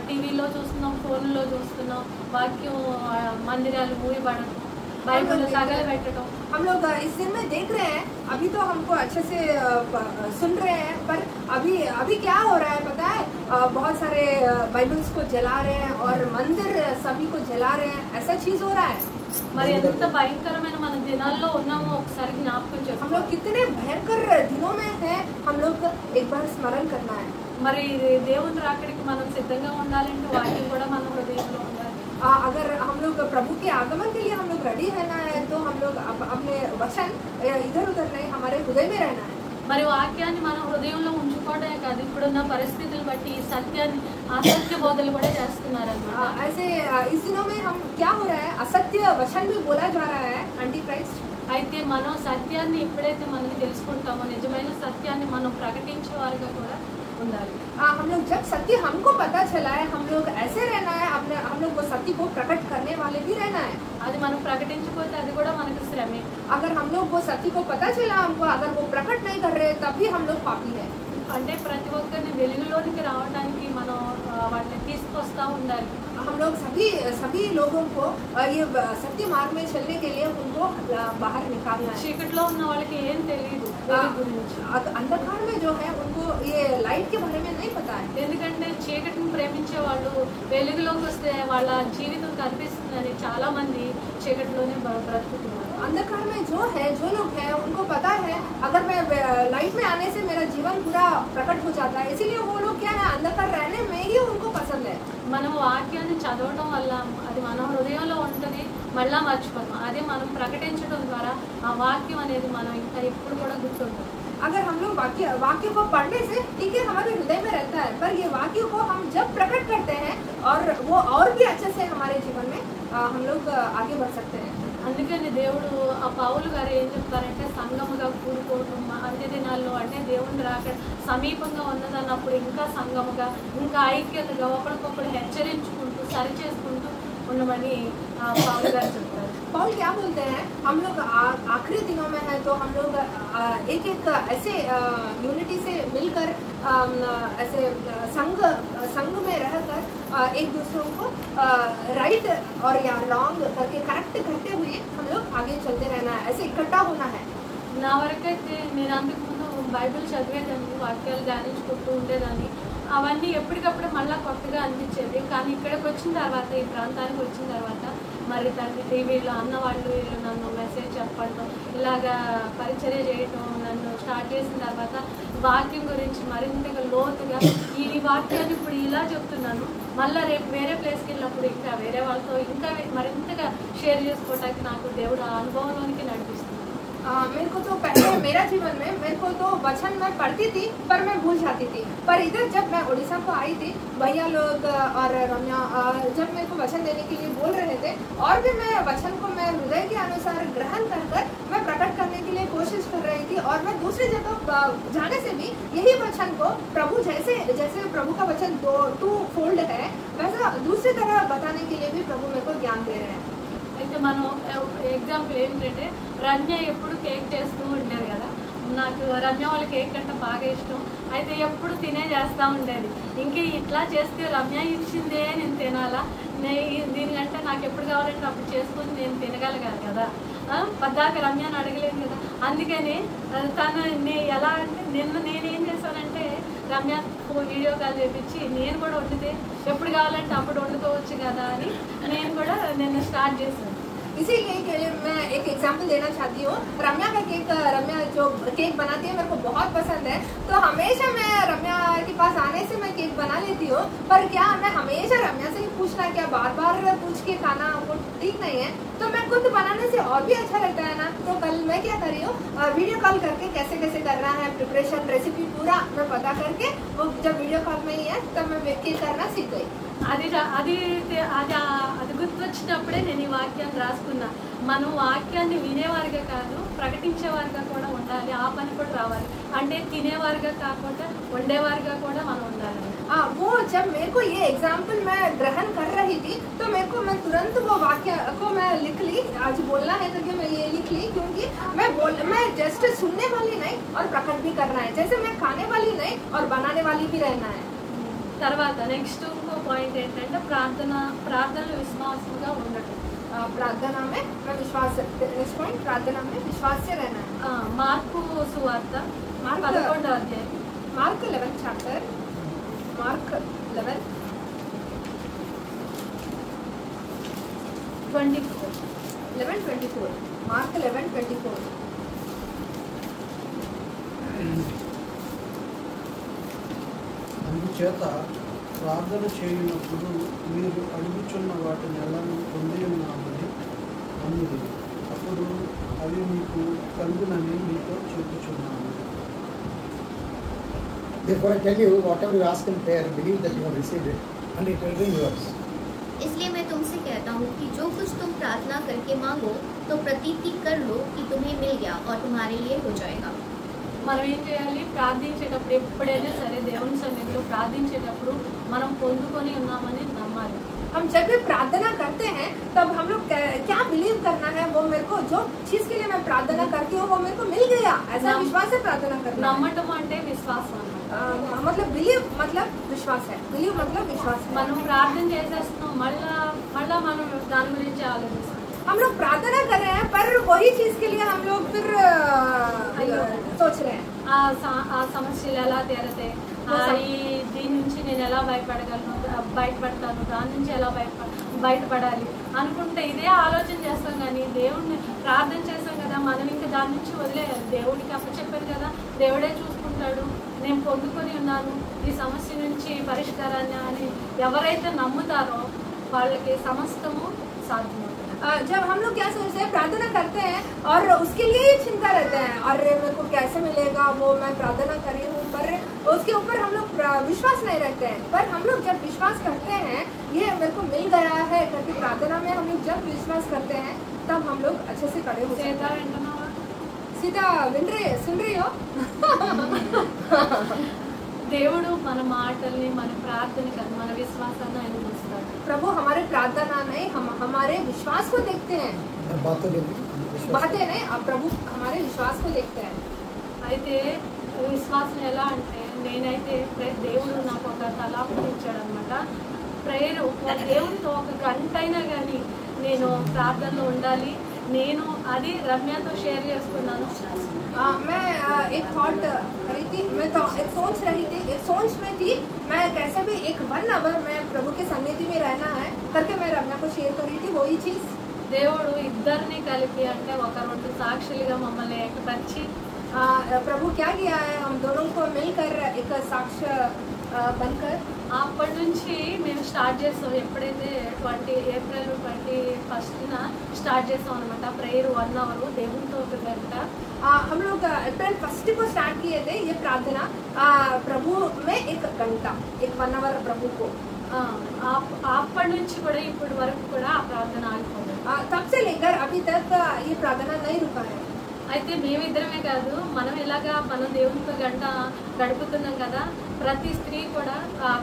టీవీలో చూస్తున్నాం, ఫోన్లో చూస్తున్నాం, వాక్యం మందిరాలు మూయబడటం, బైబిల్ తగలబెట్టడం. हम लोग इस दिन में देख रहे हैं, अभी तो हमको अच्छे से सुन रहे हैं, पर अभी क्या हो रहा है पता है, बहुत सारे बाइबल्स को जला रहे हैं और मंदिर सभी को जला रहे हैं, ऐसा चीज हो रहा है। మరి ఎంత భయంకరమైన మన దినాల్లో ఉన్నామో ఒకసారి జ్ఞాపకం हम చేసుకో. लोग कितने भयंकर दिनों में हैं, हम लोग एक बार स्मरण करना है। మరి దేవుని రాకడికి మనం సిద్ధంగా ఉండాలంటే వాక్యం కూడా మన హృదయంలో ఉండాలి. अगर हम लोग प्रभु के आगमन के लिए हम लोग रेडी रहना है, तो हम लोग अपने वचन इधर उधर नहीं, हमारे हृदय में रहना है। మరి వాక్యాన్ని మన హృదయంలో ఉంచుకోవడమే కాదు, ఇప్పుడున్న పరిస్థితులు బట్టి ఈ సత్యాన్ని అసత్య బోధలు కూడా చేస్తున్నారు అన్నమాట. ऐसे इस दिनों में हम क्या हो रहा है, असत्य वचन भी बोला जा रहा है, एंटी क्राइस्ट। అయితే మనం సత్యాన్ని ఎప్పుడైతే మనకి తెలుసుకుంటామో, నిజమైన సత్యాన్ని మనం ప్రకటించే వారుగా కూడా ఉండాలి. हम लोग जब सत्य हमको पता चला है, हम लोग ऐसे रहना है, अपने हम लोग वो सत्य को प्रकट करने वाले भी रहना है। అది మనం ప్రకటించకపోతే అది కూడా మనకు శ్రమే. अगर हम लोग वो सत्य को पता चला हमको, अगर वो प्रकट नहीं कर रहे, तभी हम लोग पापी है। అంటే ప్రతి ఒక్కరిని వెలుగులోనికి రావడానికి మనం వాటిని తీసుకొస్తా ఉండాలి. हम लोग सभी लोगों को ये सत्य मार्ग में चलने के लिए उनको बाहर निकालना है। చీకట్లో ఉన్న వాళ్ళకి ఏం తెలియదు వెలుగు గురించి. अंधकार में जो है उनको ये लाइट के बारे में नहीं पता है। ఎందుకంటే చీకటిని ప్రేమించే వాళ్ళు వెలుగులోకి వస్తే వాళ్ళ జీవితం కనిపిస్తుందని చాలా మంది చీకటిలోనే బ్రతుకుతున్నారు. अंधकार में जो लोग हैं उनको पता है, अगर मैं लाइट में आने से मेरा जीवन पूरा प्रकट हो जाता है, इसीलिए वो लोग क्या है, अंधकार रहने में ही उनको पसंद है। మనం వాక్యాన్ని చదవడం వల్ల అది మన హృదయంలో ఉంటుంది, మళ్ళా మర్చిపోతాం. అదే మనం ప్రకటించడం ద్వారా ఆ వాక్యం అనేది మనం ఇంకా ఎప్పుడు కూడా గుర్తుంటుంది. अगर हम लोग वाक्य को पढ़ने से ठीक है हमारे हृदय में रहता है, पर ये वाक्य को हम जब प्रकट करते हैं और वो और भी अच्छे से हमारे जीवन में हम लोग आगे बढ़ सकते हैं। అందుకని దేవుడు ఆ పౌలు గారు ఏం చెప్తారంటే, సంఘముగా కూడుకోవటం అంత్య దినాల్లో, అంటే దేవుని రాక సమీపంగా ఉన్నదన్నప్పుడు ఇంకా సంఘముగా, ఇంకా ఐక్యతగా ఒకరికొకరు హెచ్చరించుకుంటూ సరి చేసుకుంటూ ఉండమని పౌలు గారు చెప్తారు. पॉल क्या बोलते हैं, हम लोग आखिरी दिनों में है, तो हम लोग एक ऐसे यूनिटी से मिलकर ऐसे संघ में रहकर एक दूसरों को राइट और या रॉन्ग करके करेक्ट करते हुए हम लोग आगे चलते रहना है, ऐसे इकट्ठा होना है। నా వరకైతే నేను అంతకుముందు బైబిల్ చదివేదాన్ని, వాక్యాలు ధ్యానించుకుంటూ ఉండేదాన్ని. అవన్నీ ఎప్పటికప్పుడు మళ్ళీ కొత్తగా అనిపించేది. కానీ ఇక్కడికి వచ్చిన తర్వాత, ఈ ప్రాంతానికి వచ్చిన తర్వాత, మరి తండ్రి టీవీలో అన్నవాళ్ళు వీళ్ళు నన్ను మెసేజ్ చెప్పడం, ఇలాగా పరిచర్య చేయటం నన్ను స్టార్ట్ చేసిన తర్వాత వాక్యం గురించి మరింతగా లోతుగా ఈ వాక్యాన్ని ఇప్పుడు ఇలా చెప్తున్నాను, మళ్ళీ రేపు వేరే ప్లేస్కి వెళ్ళినప్పుడు ఇంకా వేరే వాళ్ళతో ఇంకా మరింతగా షేర్ చేసుకోవడానికి నాకు దేవుడు ఆ అనుభవంలోనికి నడిపిస్తుంది. मेरे को तो पहले मेरा जीवन में मेरे को तो वचन मैं पढ़ती थी, पर मैं भूल जाती थी। पर इधर जब मैं उड़ीसा को आई थी, भैया लोग और रम्या जब मेरे को वचन देने के लिए बोल रहे थे, और भी मैं वचन को मैं हृदय के अनुसार ग्रहण कर मैं प्रकट करने के लिए कोशिश कर रही थी। और मैं दूसरी जगह जाने से भी यही वचन को प्रभु जैसे प्रभु का वचन टू फोल्ड है, वैसा दूसरी तरह बताने के लिए भी प्रभु मेरे को ज्ञान दे रहे हैं। అయితే మనం ఎగ్జాంపుల్ ఏంటంటే, రమ్య ఎప్పుడు కేక్ చేస్తూ ఉండేది కదా. నాకు రమ్య వాళ్ళ కేక్ అంటే బాగా ఇష్టం. అయితే ఎప్పుడు తినే చేస్తూ ఉండేది. ఇంకే ఇట్లా చేస్తే రమ్య ఇచ్చిందే నేను తినాలా, దీనికంటే నాకు ఎప్పుడు కావాలంటే అప్పుడు చేసుకొని నేను తినగలగాలి కదా. పద్దాక రమ్యని అడగలేను కదా. అందుకని తను ఎలా అంటే, నేనేం చేశానంటే, రమ్య వీడియో కాల్ చేపించి నేను కూడా వండితే ఎప్పుడు కావాలంటే అప్పుడు వండుకోవచ్చు కదా అని నేను కూడా నిన్న స్టార్ట్ చేశాను. इसीलिए मैं एक एग्जाम्पल देना चाहती हूँ। रम्या जो केक बनाती है मेरे को बहुत पसंद है, तो हमेशा मैं रम्या के पास आने से मैं केक बना लेती हूँ। पर क्या मैं हमेशा रम्या से ही पूछना, क्या बार बार पूछ के खाना वो ठीक नहीं है, तो मैं खुद बनाने से और भी अच्छा लगता है ना। तो कल मैं क्या कर रही हूँ, वीडियो कॉल करके कैसे करना है प्रिपरेशन रेसिपी पूरा मैं पता करके, वो जब वीडियो कॉल में ही है तब मैं केक करना सीख गई। అది గుర్తొచ్చి వచ్చినప్పుడే నేను ఈ వాక్యాన్ని రాసుకున్నా. మనం వాక్యాన్ని వినేవారుగా కాదు, ప్రకటించేవారుగా కూడా ఉండాలి. ఆ పని కూడా రావాలి. అంటే తినేవారుగా కాకుండా వండేవారుగా కూడా మనం ఉండాలి. वो जब मेरे को ये एग्जाम्पल मैं ग्रहण कर रही थी तो मेरे को मैं तुरंत वो वाक्य को मैं लिख ली, आज बोलना है करके मैं ये लिख ली, क्योंकि मैं जस्ट सुनने वाली नहीं और प्रकट भी करना है, जैसे मैं खाने वाली नहीं और बनाने वाली भी रहना है. తర్వాత నెక్స్ట్ ఇంకో పాయింట్ ఏంటంటే ప్రార్థనలు విశ్వాసంగా ఉండటం. प्रार्थना में मैं विश्वास, नेक्स्ट पॉइंट प्रार्थना में विश्वास से रहना है. మార్కు సువార్త 11వ అధ్యాయం, मार्क 11 चैप्टर, मार्क 11 11:24, मार्क 11:24. అందుచేత ప్రార్థన చేయనప్పుడు మీరు అడుగుచున్న వాటిని ఎలా పొంది ఉన్నామని నమ్ముడి, అప్పుడు అవి మీకు కలుగునని మీతో చెప్పుచున్నాను. Therefore I tell you, whatever you ask in prayer, believe that you have received it and it will be yours. इसलिए मैं तुमसे कहता हूँ कि जो कुछ तुम प्रार्थना करके मांगो तो प्रतीति कर लो कि तुम्हें मिल गया और तुम्हारे लिए हो जाएगा. మనం ఏం చేయాలి? ప్రార్థించేటప్పుడు ఎప్పుడైనా సరే దేవుని సన్నిధిలో ప్రార్థించేటప్పుడు మనం పొందుకొని ఉన్నామని నమ్మాలి. हम जब भी प्रार्थना करते हैं तब हम लोग क्या बिलीव करना है, वो मेरे को जो चीज के लिए मैं प्रार्थना करती हूँ वो मेरे को मिल गया, ऐसा विश्वास से प्रार्थना करना. నమ్మటం అంటే విశ్వాసం. मतलब बिलीव मतलब विश्वास है, बिलीव मतलब विश्वास है. మనం ప్రార్థన చేసేస్తున్నాం, మళ్ళా మనం దాని గురించి ఆలోచిస్తాం. हम लोग प्रार्थना कर रहे हैं पर वही चीज के लिए हम लोग फिर सोच रहे हैं ఆ సమస్యలు ఎలా తీరతాయి, దీని నుంచి నేను ఎలా బయటపడతాను, దాని నుంచి ఎలా బయటపడాలి అనుకుంటే ఇదే ఆలోచన చేస్తాం. కానీ దేవుడిని ప్రార్థన చేస్తాం కదా, మనం ఇంకా దాని నుంచి వదిలేయాలి. దేవుడికి అప్పచెప్పారు కదా, దేవుడే చూసుకుంటాడు, నేను పొందుకొని ఉన్నాను ఈ సమస్య నుంచి పరిష్కారాన్ని అని ఎవరైతే నమ్ముతారో వాళ్ళకి సమస్తము సాధ్యమవుతుంది. जब हम लोग क्या सोचते हैं, प्रार्थना करते हैं और उसके लिए ही चिंता रहते हैं, और मेरे को कैसे मिलेगा, वो मैं प्रार्थना करी हूँ, पर उसके ऊपर हम लोग विश्वास नहीं रखते हैं. पर हम लोग जब विश्वास करते हैं ये मेरे को मिल गया है करके प्रार्थना में हम लोग जब विश्वास करते हैं तब हम लोग अच्छे से खड़े हो सकते हैं. सीधा सुन रही हो దేవుడు మన మాటల్ని, మన ప్రార్థనని కాదు, మన విశ్వాసాన్ని ఆయన చూస్తాడు. प्रभु हमारे प्रार्थना नहीं, हम हमारे विश्वास को देखते हैं, बातें नहीं, अब प्रभु हमारे विश्वास को देखते हैं. అయితే విశ్వాసం ఎలా అంటే, నేనైతే దేవుడు నాకు ఒక తలాపు ఇచ్చాడు అనమాట. ప్రేయర్ దేవుడితో ఒక గంట అయినా కానీ నేను ప్రార్థనలో ఉండాలి. నేను అది రమ్యతో షేర్ చేసుకున్నాను. मैं एक थॉट रही थी, मैं तो एक सोच में थी मैं कैसे भी 1 आवर मैं प्रभु के सन्निधि में रहना है करके मैं रम्या को शेयर कर रही थी. वही चीज దేవుడు ఇద్దరిని కలిపి అంటే ఒక 2 సాక్షులుగా మమ్మల్ని ఏకపరిచి प्रभु क्या किया है, हम दोनों को मिलकर एक साक्ष्य बनकर అప్పటి నుంచి మేము స్టార్ట్ చేస్తాం. ఎప్పుడైతే ఏప్రిల్ 21న స్టార్ట్ చేస్తాం అనమాట. ప్రేయర్ 1 అవర్, దేవునితో 1 గంట. हम लोग अप्रैल 1 को स्टार्ट किए थे ये प्रार्थना, प्रभु में 1 घंटा, 1 आवर प्रभु को. అప్పటి నుంచి కూడా ఇప్పటి వరకు కూడా ఆ ప్రార్థన ఆగిపోయింది. तब से लेकर अभी तक ये प्रार्थना नहीं रुका है. అయితే మేమిద్దరమే కాదు, మనం ఇలాగా మనం దేవునితో గంట గడుపుతున్నాం కదా, ప్రతి స్త్రీ కూడా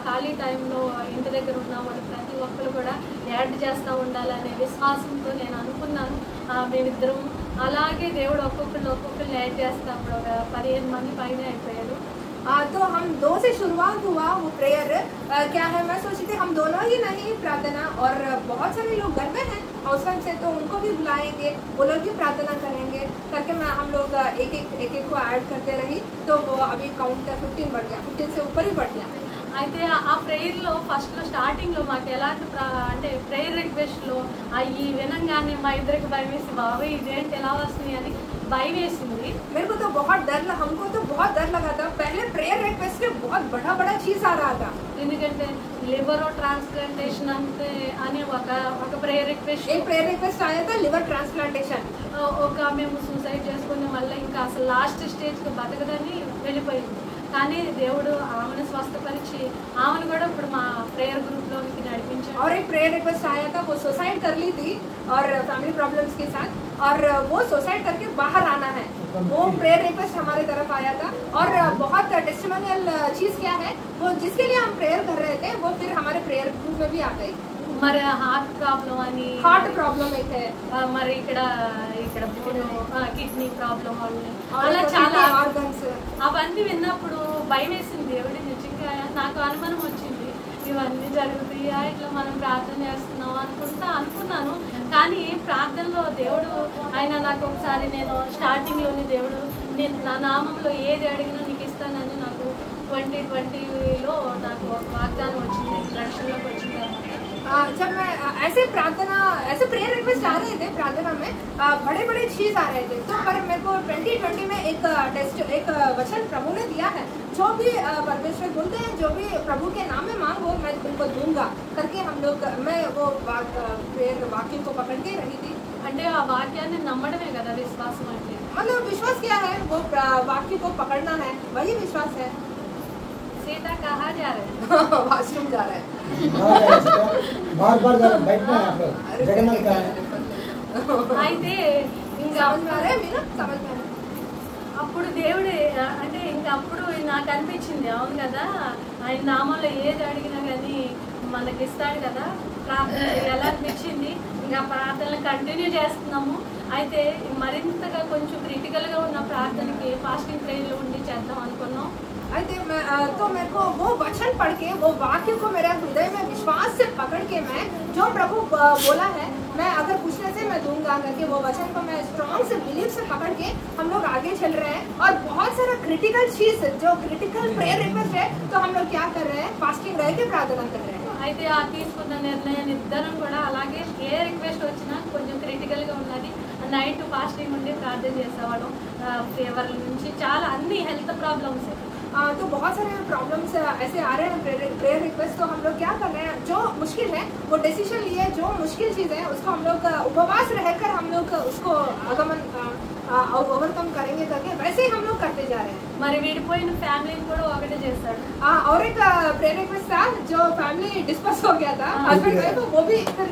ఖాళీ టైంలో ఇంటి దగ్గర ఉన్న వాళ్ళు ప్రతి ఒక్కరు కూడా యాడ్ చేస్తూ ఉండాలనే విశ్వాసంతో నేను అనుకున్నాను. మేమిద్దరం అలాగే దేవుడు ఒక్కొక్కరిని యాడ్ చేస్తాప్పుడు ఒక 15 మంది పైన అయిపోయారు. तो हम 2 से शुरुआत हुआ वो प्रेयर. क्या है, मैं सोची थी हम दोनों ही नहीं प्रार्थना, और बहुत सारे लोग घर में हैं हाउस वाइफ से, तो उनको भी बुलाएंगे, वो लोग भी प्रार्थना करेंगे करके मैं हम लोग एक को ऐड करते रही. तो वो अभी काउंट 15 बढ़ गया, 15 से ऊपर ही बढ़ गया. అయితే ఆ ప్రేయర్లో ఫస్ట్లో స్టార్టింగ్లో మాకు ఎలాంటి అంటే ప్రేయర్ రిక్వెస్ట్లో అవి వినంగానే మా ఇద్దరికి భయం వేసి, బాబాయ్ ఇదేంటి ఎలా వస్తుంది అని భయం వేసింది. मेरे को तो बहुत डर लगा, हमको तो बहुत डर लगा था. पहले प्रेयर रिक्वेस्ट में बहुत बड़ा चीज आ रहा था. ఎందుకంటే లివర్ ట్రాన్స్ప్లాంటేషన్ అంటే అని ఒక ప్రేయర్ రిక్వెస్ట్, एक प्रेयर रिक्वेस्ट आया था लिवर ट्रांसप्लांटेशन. ఒక మేము సూసైడ్ చేసుకుని మళ్ళీ ఇంకా అసలు లాస్ట్ స్టేజ్కి బతకదని వెళ్ళిపోయింది. కానీ దేవుడు ఆమెను స్వస్థపరిచి ఆమెను కూడా ఇప్పుడు మా ప్రేయర్ గ్రూప్లోకి నడిపించాడు. और एक प्रेयर रिक्वेस्ट आया था, वो सुसाइड कर ली थी और फैमिली प्रॉब्लम्स के साथ, और वो सुसाइड करके बाहर आना है, वो प्रेयर रिक्वेस्ट हमारे तरफ आया था। और बहुत टेस्टिमोनियल चीज़ क्या है, वो जिसके लिए हम प्रेयर कर रहे थे वो फिर हमारे प्रेयर ग्रुप में भी आ गई। మరి హార్ట్ ప్రాబ్లం అని, हार्ट प्रॉब्लम एक है, మరి ఇక్కడ కిడ్నీ ప్రాబ్లం అని, అలా చాలా ऑर्गन्स। అవన్నీ విన్నప్పుడు భయం వేసింది. దేవుడి నిజంగా నాకు అనుమానం వచ్చింది, ఇవన్నీ జరుగుతాయా, ఇట్లా మనం ప్రార్థన చేస్తున్నాం అనుకున్నాను. కానీ ప్రార్థనలో దేవుడు ఆయన నాకు ఒకసారి, నేను స్టార్టింగ్లోని దేవుడు నేను నా నామంలో ఏది అడిగినా నీకు ఇస్తానని నాకు 2020లో నాకు ఒక వాగ్దానం వచ్చింది, రక్షణలోకి వచ్చింది. जब मैं ऐसे प्रार्थना, ऐसे प्रेयर रिक्वेस्ट आ रहे थे प्रार्थना में, बड़े बड़े चीज आ रहे थे, तो पर मेरे को 2020 में एक वचन प्रभु ने दिया है, जो भी परमेश्वर बोलते हैं, जो भी प्रभु के नाम में मांगो मैं तुमको दूंगा करके हम लोग, मैं वो प्रेयर वाक्य को पकड़ के रही थी। అంటే ఆ వాక్యాన్ని నమ్మడమే కదా విశ్వాసం అంటే. मतलब विश्वास क्या है, वो वाक्य को पकड़ना है, वही विश्वास है। सीता कहाँ जा रहे हैं? वॉशरूम जा रहा है, बार बार बैठना है आप लोग, जगन्नाथ का है। అయితే ఇంకా समझ में आ रहा है मीना, समझ में आ रहा है। అప్పుడు దేవుడు అంటే ఇంకా అప్పుడు నాకు అనిపించింది, అవును కదా ఆయన నామంలో ఏది అడిగినా కానీ మనకి ఇస్తాడు కదా, ప్రార్థన ఎలా అనిపించింది. ఇంకా ప్రార్థనలు కంటిన్యూ చేస్తున్నాము. అయితే మరింతగా కొంచెం క్రిటికల్గా ఉన్న ప్రార్థనకి ఫాస్టింగ్ ప్రేయర్లో ఉండి చేద్దాం అనుకున్నాం. तो मेरे को वो वचन पढ़ के, वो वाक्य को मेरे हृदय में विश्वास से पकड़ के, मैं जो प्रभु बोला है, मैं अगर पूछने से मैं दूंगा करके वो वचन को मैं स्ट्रॉन्ग से बिलीव से पकड़ के हम लोग आगे चल रहे हैं। और बहुत सारा क्रिटिकल चीज, जो क्रिटिकल प्रेयर रिक्वेस्ट है, तो हम लोग क्या कर रहे हैं, फास्टिंग रह के प्रार्थना कर रहे हैं। అయితే ఆ తీసుకున్న నిర్ణయాన్ని ఇద్దరం కూడా అలాగే, ఏ రిక్వెస్ట్ వచ్చినా కొంచెం క్రిటికల్గా ఉన్నది, నైట్ ఫాస్టింగ్ ఉండి ప్రార్థన చేసేవాడు. ఫీవర్ నుంచి చాలా అన్ని హెల్త్ ప్రాబ్లమ్స్, तो बहुत सारे प्रॉब्लम्स ऐसे आ रहे हैं प्रेयर रिक्वेस्ट, तो हम लोग क्या कर रहे हैं, जो मुश्किल है वो डिसीजन लिए, जो मुश्किल चीज़ है उसको हम लोग उपवास रहकर हम लोग उसको आगमन ओवरकम करेंगे करके वैसे ही हम लोग करते जा रहे हैं। మరి విడిపోయిన ఫ్యామిలీని కూడా ఒకటే చేస్తాడు. और एक प्रेयर रिक्वेस्ट था, जो फैमिली डिस्पर्स हो गया था, हस्बैंड वाइफ, वो भी फिर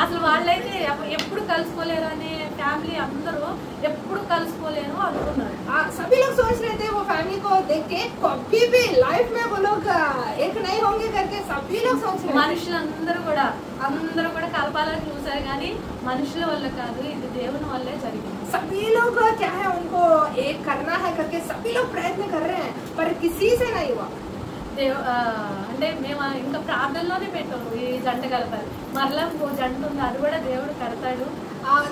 అసలు వాళ్ళైతే ఎప్పుడు కలుసుకోలేరు అనే ఫ్యామిలీ అందరూ ఎప్పుడు కలుసుకోలేరు అనుకున్నారు. सभी लोग सोच रहे थे, वो फैमिली को देख के कभी भी लाइफ में वो लोग एक नहीं होंगे करके सभी लोग सोच रहे थे। మనుషులందరూ కూడా కలపాలని చూసారు, కానీ మనుషుల వల్ల కాదు, ఇది దేవుని వల్లే జరిగింది. सभी लोग क्या है, उनको एक करना है करके सभी लोग प्रयत्न कर रहे हैं, पर किसी से नहीं हुआ। అంటే మేము ఇంకా ప్రార్థనలోనే పెట్టాము ఈ జంట కలపాలి, మరలా ఇంకో జంట ఉంది, అది కూడా దేవుడు కడతాడు.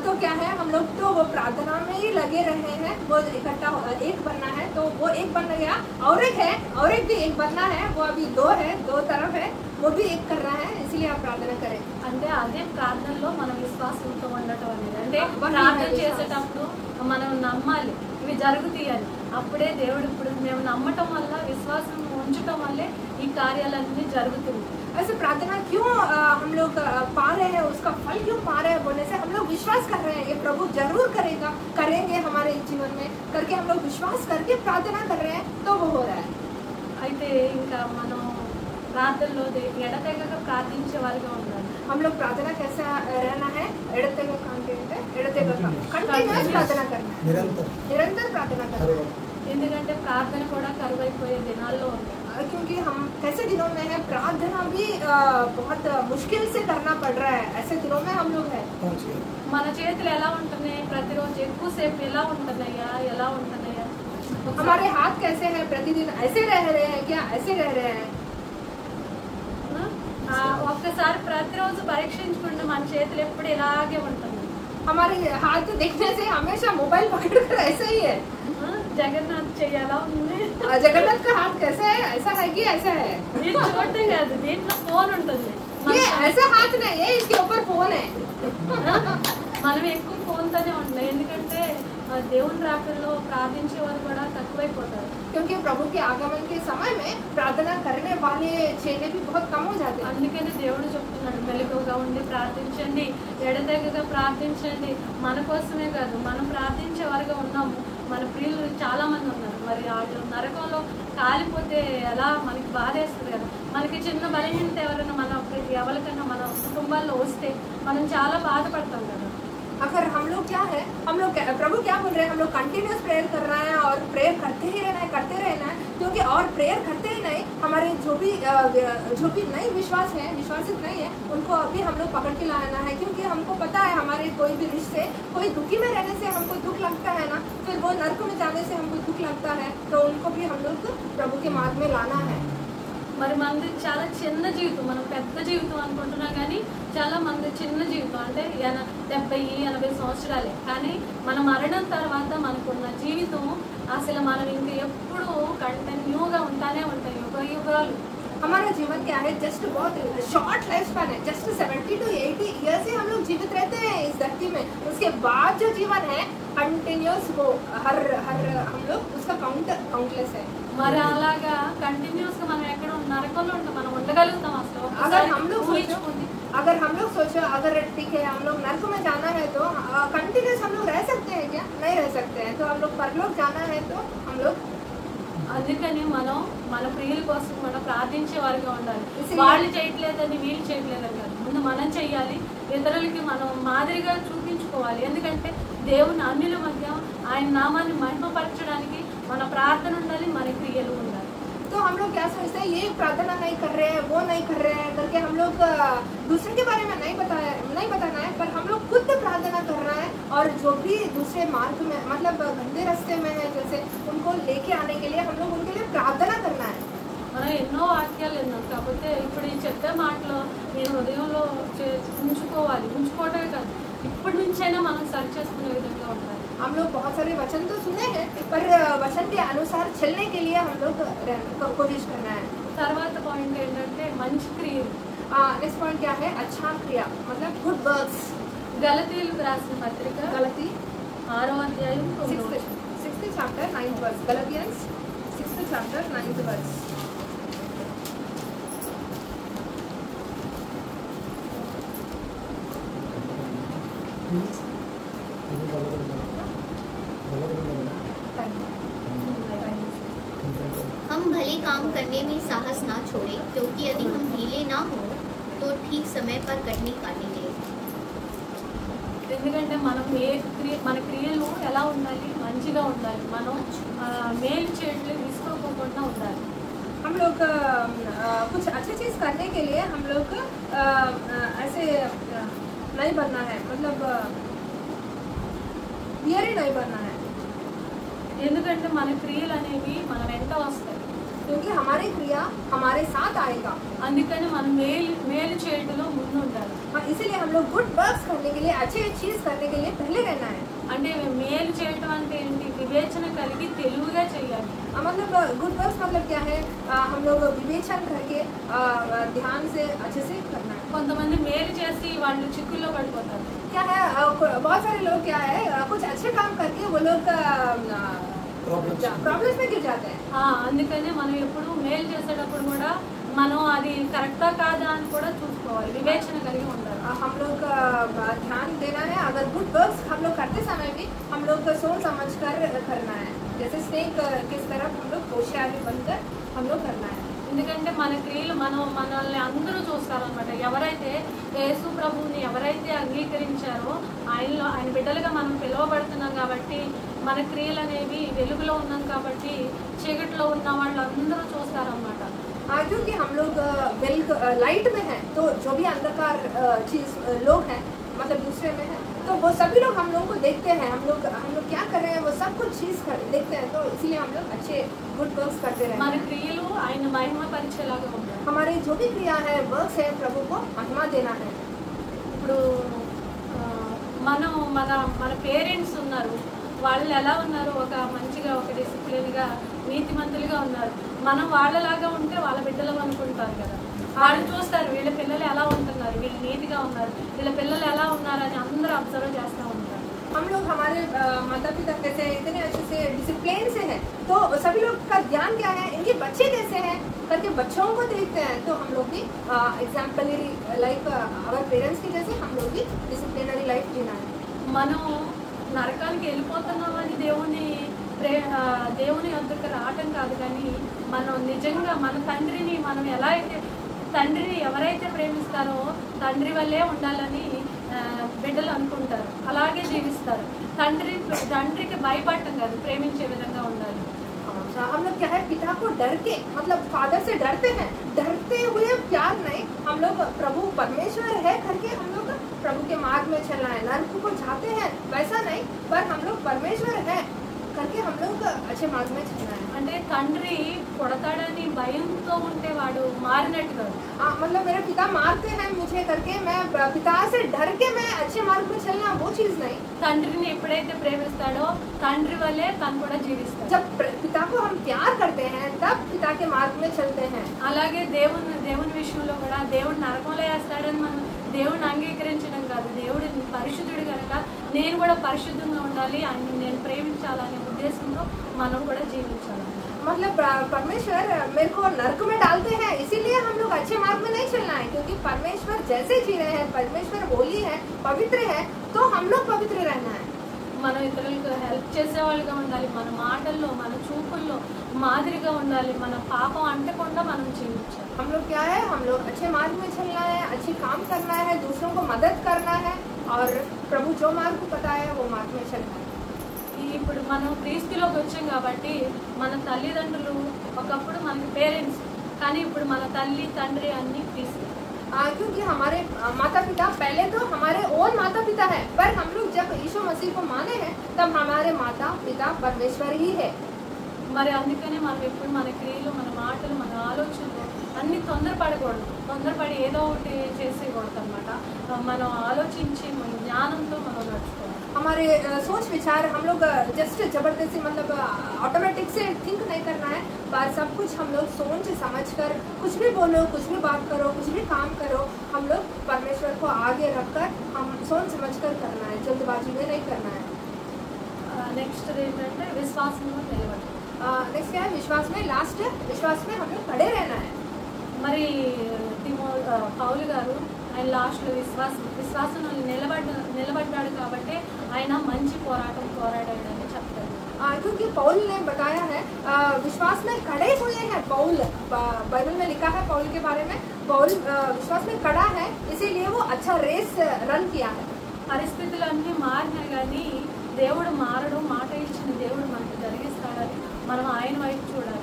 तो क्या है, हम लोग तो वो प्रार्थना में ही लगे रहे हैं, वो इकट्ठा एक बनना है, तो वो एक बन गया, और एक है, और एक भी एक बनना है, वो अभी दो है, दो तरफ है, वो भी एक करना है, इसलिए आप प्रार्थना करें। అంటే అదే ప్రార్థనలో మన విశ్వాసంతో ఉండటం అనేది. అంటే ప్రార్థన చేసేటప్పుడు మనం నమ్మాలి ఇవి జరుగుతాయని, అప్పుడే దేవుడు, ఇప్పుడు మేము నమ్మటం వల్ల, విశ్వాసం ఉంచటం వల్లే ఈ కార్యాలన్నీ జరుగుతుంది. ऐसे प्रार्थना क्यों हम लोग पा रहे हैं, उसका फल क्यों पा रहे हैं बोलने से हम लोग विश्वास कर रहे हैं, ये प्रभु जरूर करेंगे हमारे जीवन में करके हम लोग विश्वास करके प्रार्थना कर रहे हैं, तो वो हो रहा है। అయితే ఇంకా మనం ప్రార్థనలో ఎడతెగక ప్రార్థించే వారిగా ఉండాలి. हम लोग प्रार्थना कैसे रहना है, एड़तेगा कंटिन्यूअस प्रार्थना करना है, निरंतर प्रार्थना करना है। ఎందుకంటే ప్రార్థన కూడా కరువైపోయే దినాల్లో ఉంది. क्योंकि हम कैसे दिनों में है, प्रार्थना भी बहुत मुश्किल से करना पड़ रहा है, ऐसे दिनों में हम लोग हैं। మన చేతులు ఎలా ఉంటున్నాయి, ప్రతిరోజు ఎక్కువసేపు ఎలా ఉంటున్నాయా, हमारे हाथ कैसे हैं, प्रतिदिन ऐसे रह रहे हैं क्या, ऐसे रह रहे हैं। ఒక్కసారి ప్రతిరోజు పరీక్షించుకుంటే మన చేతులు ఎప్పుడు ఇలాగే ఉంటుంది. हमारे हाथ देखने से हमेशा मोबाइल पकड़कर ऐसे ही है। జగన్నాథ్ చెయ్యి ఎలా ఉంది, जगन्नाथ का हाथ कैसा है, ऐसा है कि ऐसा है। ఇది చూడటం కాదు, దీంట్లో ఫోన్ ఉంటుంది. ये ऐसा हाथ नहीं है, इसके ऊपर फोन है। మనం ఎక్కువ ఫోన్తోనే ఉంటున్నాం, ఎందుకంటే దేవుని రాత్రిలో ప్రార్థించే వారు కూడా తక్కువైపోతారు. क्योंकि प्रभु के आगमन के समय में प्रार्थना करने वाले चेले भी बहुत कम हो जाते हैं। అందుకని దేవుడు చెప్తున్నాడు, మెలకువగా ఉండి ప్రార్థించండి, ఎడతెగక ప్రార్థించండి. మన కోసమే కాదు, మనం ప్రార్థించే వారుగా ఉన్నాము, మన ప్రియులు చాలా మంది ఉన్నారు. మరి వాళ్ళు నరకంలో కాలిపోతే ఎలా మనకి బాధేస్తుంది కదా. మనకి చిన్న బలహీనత ఎవరైనా ఎవరికైనా మన కుటుంబాల్లో వస్తే మనం చాలా బాధపడతాం కదా. अगर हम लोग क्या है, हम लोग प्रभु क्या बोल रहे हैं, हम लोग कंटिन्यूस प्रेयर कर रहे हैं और प्रेयर करते ही रहना है क्योंकि और प्रेयर करते ही नहीं हमारे जो भी नहीं विश्वासित नहीं है उनको अभी हम लोग पकड़ के लाना है, क्योंकि हमको पता है हमारे कोई भी रिश्ते कोई दुखी में रहने से हमको दुख लगता है ना, फिर वो नरक में जाने से हमको दुख लगता है, तो उनको भी हम लोग प्रभु के मार्ग में लाना है. మరి మనది చాలా చిన్న జీవితం, మనం పెద్ద జీవితం అనుకుంటున్నాం కానీ చాలా మంది చిన్న జీవితం. అంటే 70-80 సంవత్సరాలే, కానీ మన మరణం తర్వాత మనకున్న జీవితం అసలు మనం ఇంక ఎప్పుడు కంటిన్యూగా ఉంటానే ఉంటాయి, యుగాలు. हमारा जीवन क्या है, जस्ट बहुत शॉर्ट लाइफ स्पैन है, जस्ट 70 to 80 ईयर्स ही हम लोग जीवित रहते हैं इस धरती में. उसके बाद जो जीवन है कंटिन्यूस, वो हर हम लोग उसका काउंटलेस है. మరి అలాగా కంటిన్యూస్ గా మనం ఎక్కడ నరకంలో ఉంటాం, మనం ఉండగలుగుతాం అసలు? अगर हम लोग सोचो अगर ठीक है हम लोग नरक में जाना है तो कंटिन्यूस हम लोग रह सकते हैं क्या? नहीं रह सकते हैं. तो हम लोग परलोक जाना है तो हम लोग అందుకని మనం మన ప్రియుల కోసం మనం ప్రార్థించే వారిగా ఉండాలి. వాళ్ళు చేయట్లేదని వీళ్ళు చేయట్లేదని కాదు, ముందు మనం చెయ్యాలి, ఇతరులకి మనం మాదిరిగా చూపించుకోవాలి. ఎందుకంటే దేవుని అన్యుల మధ్య ఆయన నామాన్ని మహిమపరచడానికి మన ప్రార్థన ఉండాలి, మన క్రియలు ఉండాలి. तो हम लोग क्या सोचते हैं, ये प्रार्थना नहीं कर रहे हैं, वो नहीं कर रहे हैं करके हम लोग दूसरे के बारे में नहीं बताना है, पर हम लोग खुद प्रार्थना कर रहे हैं. और जो भी दूसरे मार्ग में मतलब गंदे रास्ते में है जैसे उनको लेके आने के लिए हम लोग उनके लिए प्रार्थना करना है. మనం ఎన్నో వాక్యాలు విన్నాం, కాకపోతే ఇప్పుడు ఈ చెప్పే మాటలో నేను హృదయంలో ఉంచుకోవటమే కాదు, ఇప్పటి నుంచైనా మనం సరి చేసుకునే విధంగా ఉండాలి. हम लोग बहुत सारे वचन तो सुने हैं, पर वचन के अनुसार चलने के लिए हम लोग कोशिश करना है. తర్వాత పాయింట్ ఏంటంటే మంచి క్రియలు. नेक्स्ट पॉइंट क्या है, अच्छा क्रिया मतलब गुड वर्क्स. గలతీయులకు రాసిన పత్రిక गलती 6వ అధ్యాయం 6th chapter 9th verse. Galatians 6th chapter 9th verse. हम भले काम करने में साहस ना छोड़ें, क्योंकि यदि हम ढीले ना हो तो ठीक समय पर कटनी काटेंगे. ఎందుకంటే మనం మన క్రియలు ఎలా ఉండాలి, మంచిగా ఉండాలి, మనం మేలు చేయట్లు తీసుకోకుండా ఉండాలి. हम लोग कुछ अच्छी चीज करने के लिए हम लोग ऐसे नहीं बनना है, मतलब बियर ही नहीं बनना है. ఎందుకంటే మన క్రియలు అనేవి మన వెంట వస్తాయి, क्योंकि हमारी क्रिया हमारे साथ आएगा. అందుకని మనం మేలు చేయటంలో ముందు ఉండాలి. इसीलिए हम लोग गुड वर्क्स करने के लिए, अच्छी चीज करने के लिए पहले रहना है. అంటే మేలు చేయటం అంటే ఏంటి, వివేచన కలిగి తెలివిగా చేయాలి. मतलब गुड वर्क्स मतलब क्या है, हम लोग विवेचन करके ध्यान से अच्छे से करना है. కొంతమంది మేలు చేసి వాళ్ళు చిక్కుల్లో పడిపోతారు. क्या है, बहुत सारे लोग क्या है कुछ अच्छे काम करके वो लोग प्रॉब्लम्स में गिर जाते हैं. అందుకనే మనం ఎప్పుడు మేలు చేసేటప్పుడు కూడా మనం అది కరెక్టా కాదా అని కూడా చూసుకోవాలి, వివేచన కలిగి ఉండాలి. हम लोग ध्यान देना है. अगर गुड वर्क्स हम लोग करते समय भी हम लोग सोच समझ कर करना है, जैसे स्नेक किस तरफ हम लोग होशियारी बनकर हम लोग करना है. ఎందుకంటే మన క్రియలు మనల్ని అందరూ చూస్తారనమాట. ఎవరైతే యేసు ప్రభువుని ఎవరైతే అంగీకరించారో ఆయన బిడ్డలుగా మనం పిలువబడుతున్నాం కాబట్టి మన క్రియలు అనేవి వెలుగులో ఉన్నాం కాబట్టి చీకటిలో ఉన్న వాళ్ళు అందరూ చూస్తారనమాట. क्योंकि हम लोग लाइट में हैं, तो जो भी अंधकार चीज लोग हैं मतलब दूसरे में है, तो वो सभी लोग हम लोग को देखते हैं. हम लोग क्या कर रहे हैं वो सब कुछ चीज देखते हैं, तो इसलिए हम लोग अच्छे गुड वर्क्स करते रहते మన हैं. క్రియలు ఆయన మహిమ పరిచేలాగా ఉంటాయి. हमारे जो भी क्रिया है वर्क्स है प्रभु को महिमा देना है. ఇప్పుడు మనం మన పేరెంట్స్ ఉన్నారు, వాళ్ళు ఎలా ఉన్నారు, ఒక మంచిగా ఒక డిసిప్లిన్గా నీతిమంతులుగా ఉన్నారు. మనం వాళ్ళలాగా ఉంటే వాళ్ళ బిడ్డలు అనుకుంటారు కదా, వాళ్ళు చూస్తారు వీళ్ళ పిల్లలు ఎలా ఉంటున్నారు, వీళ్ళు నీతిగా ఉన్నారు, వీళ్ళ పిల్లలు ఎలా ఉన్నారని అందరూ అబ్జర్వ్ చేస్తూ ఉంటారు. हम लोग हमारे माता पिता कैसे इतने अच्छे से डिसिप्लिन से हैं, तो सभी लोग का ध्यान क्या है, इनके बच्चे कैसे हैं करके बच्चों को देखते हैं. तो हम लोग भी एग्जाम्पलरी लाइफ अवर पेरेंट्स की जैसे हम लोग भी डिसिप्लिनरी लाइफ जीना है. మనం నరకానికి వెళ్ళిపోతున్నామని దేవుణ్ణి దేవుని యొద్దకు రావటం కాదు, కానీ మనం నిజంగా మన తండ్రిని మనం ఎలా అయితే తండ్రిని ఎవరైతే ప్రేమిస్తారో తండ్రి వల్లే ఉండాలని బిడ్డలు అనుకుంటారు, అలాగే జీవిస్తారు. తండ్రికి భయపడటం కాదు, ప్రేమించే విధంగా ఉండాలి. हम लोग क्या है, पिता को डर के, मतलब फादर से डरते हैं, डरते हुए प्यार नहीं। हम लोग प्रभु परमेश्वर है करके हम लोग प्रभु के मार्ग में चलना है, नरक को चाहते हैं वैसा नहीं, पर हम लोग परमेश्वर है करके हम लोग अच्छे मार्ग में चलना है। అంటే తండ్రి కొడతాడని భయంతో ఉంటే వాడు మారినట్టు కాదు. मतलब मेरे पिता मारते हैं मुझे करके मैं पिता से डर के मैं अच्छे मार्ग में चलना, वो चीज नहीं। తండ్రిని ఎప్పుడైతే ప్రేమిస్తాడో తండ్రి వల్లే తను కూడా జీవిస్తాడు. जब पिता को हम प्यार करते हैं तब पिता के मार्ग में चलते हैं। అలాగే దేవుని విషయంలో కూడా దేవుడు నరకంలో వేస్తాడని మనం దేవుడిని అంగీకరించడం కాదు. దేవుడు పరిశుద్ధుడు కనుక నేను కూడా పరిశుద్ధంగా ఉండాలి, ఆయన నేను ప్రేమించాలనే ఉద్దేశంతో మనం కూడా జీవించాలి. मतलब परमेश्वर मेरे को नरक में डालते हैं, इसीलिए हम लोग अच्छे मार्ग में नहीं चलना है, क्योंकि परमेश्वर जैसे जी रहे हैं, परमेश्वर बोली है पवित्र है, तो हम लोग पवित्र रहना है। మనం ఇతరులకు హెల్ప్ చేసేవాళ్ళుగా ఉండాలి, మన మాటల్లో మన చూపుల్లో మాదిరిగా ఉండాలి, మన పాపం అంటకుండా మనం జీవించాలి. हम लोग क्या है, हम लोग अच्छे मार्ग में चलना है, अच्छे काम करना है, दूसरों को मदद करना है, और प्रभु जो मार्ग को बताया है वो मार्ग में चलना है। ఇప్పుడు మనం క్రీస్తులోకి వచ్చాం కాబట్టి మన తల్లిదండ్రులు ఒకప్పుడు మనకి పేరెంట్స్, కానీ ఇప్పుడు మన తల్లి తండ్రి అన్ని క్రీస్తు. क्योंकि हमारे माता पिता पहले तो हमारे ओन माता पिता है, पर हम लोग जब यीशु मसीह को माने हैं तब हमारे माता पिता परमेश्वर ही है। మరి అందుకనే మనం ఎప్పుడు మన క్రియలు మన మాటలు మన ఆలోచనలు అన్ని తొందరపడి ఏదో ఒకటి చేసేయకూడదు అనమాట. మనం ఆలోచించి మన జ్ఞానంతో మనం నడుచుకోవాలి. हमारे सोच विचार हम लोग जस्ट जबरदस्ती मतलब ऑटोमेटिक से थिंक नहीं करना है, पर सब कुछ हम लोग सोच समझ कर कुछ भी बोलो, कुछ भी बात करो, कुछ भी काम करो, हम लोग परमेश्वर को आगे रखकर हम सोच समझ कर करना है, जल्दबाजी में नहीं करना है। నెక్స్ట్ ఏంటంటే విశ్వాసంలో నిలబడి. नेक्स्ट क्या है, विश्वास में, लास्ट विश्वास में हम लोग खड़े रहना है। మరి పౌలు గారు ఆయన లాస్ట్లో విశ్వాసంలో నిలబడ్డాడు కాబట్టి ఆయన మంచి పోరాడాడని చెప్తారు. क्योंकि पौल ने बताया है विश्वास में खड़े हुए हैं। पौल बाइबल में लिखा है पौल के बारे में, पौल विश्वास में खड़ा है, इसीलिए वो अच्छा रेस रन किया है। పరిస్థితులు అన్నీ మారినా కానీ దేవుడు మారడు, మాట ఇచ్చిన దేవుడు మనకు జరిగిస్తాడని మనం ఆయన వైపు చూడాలి.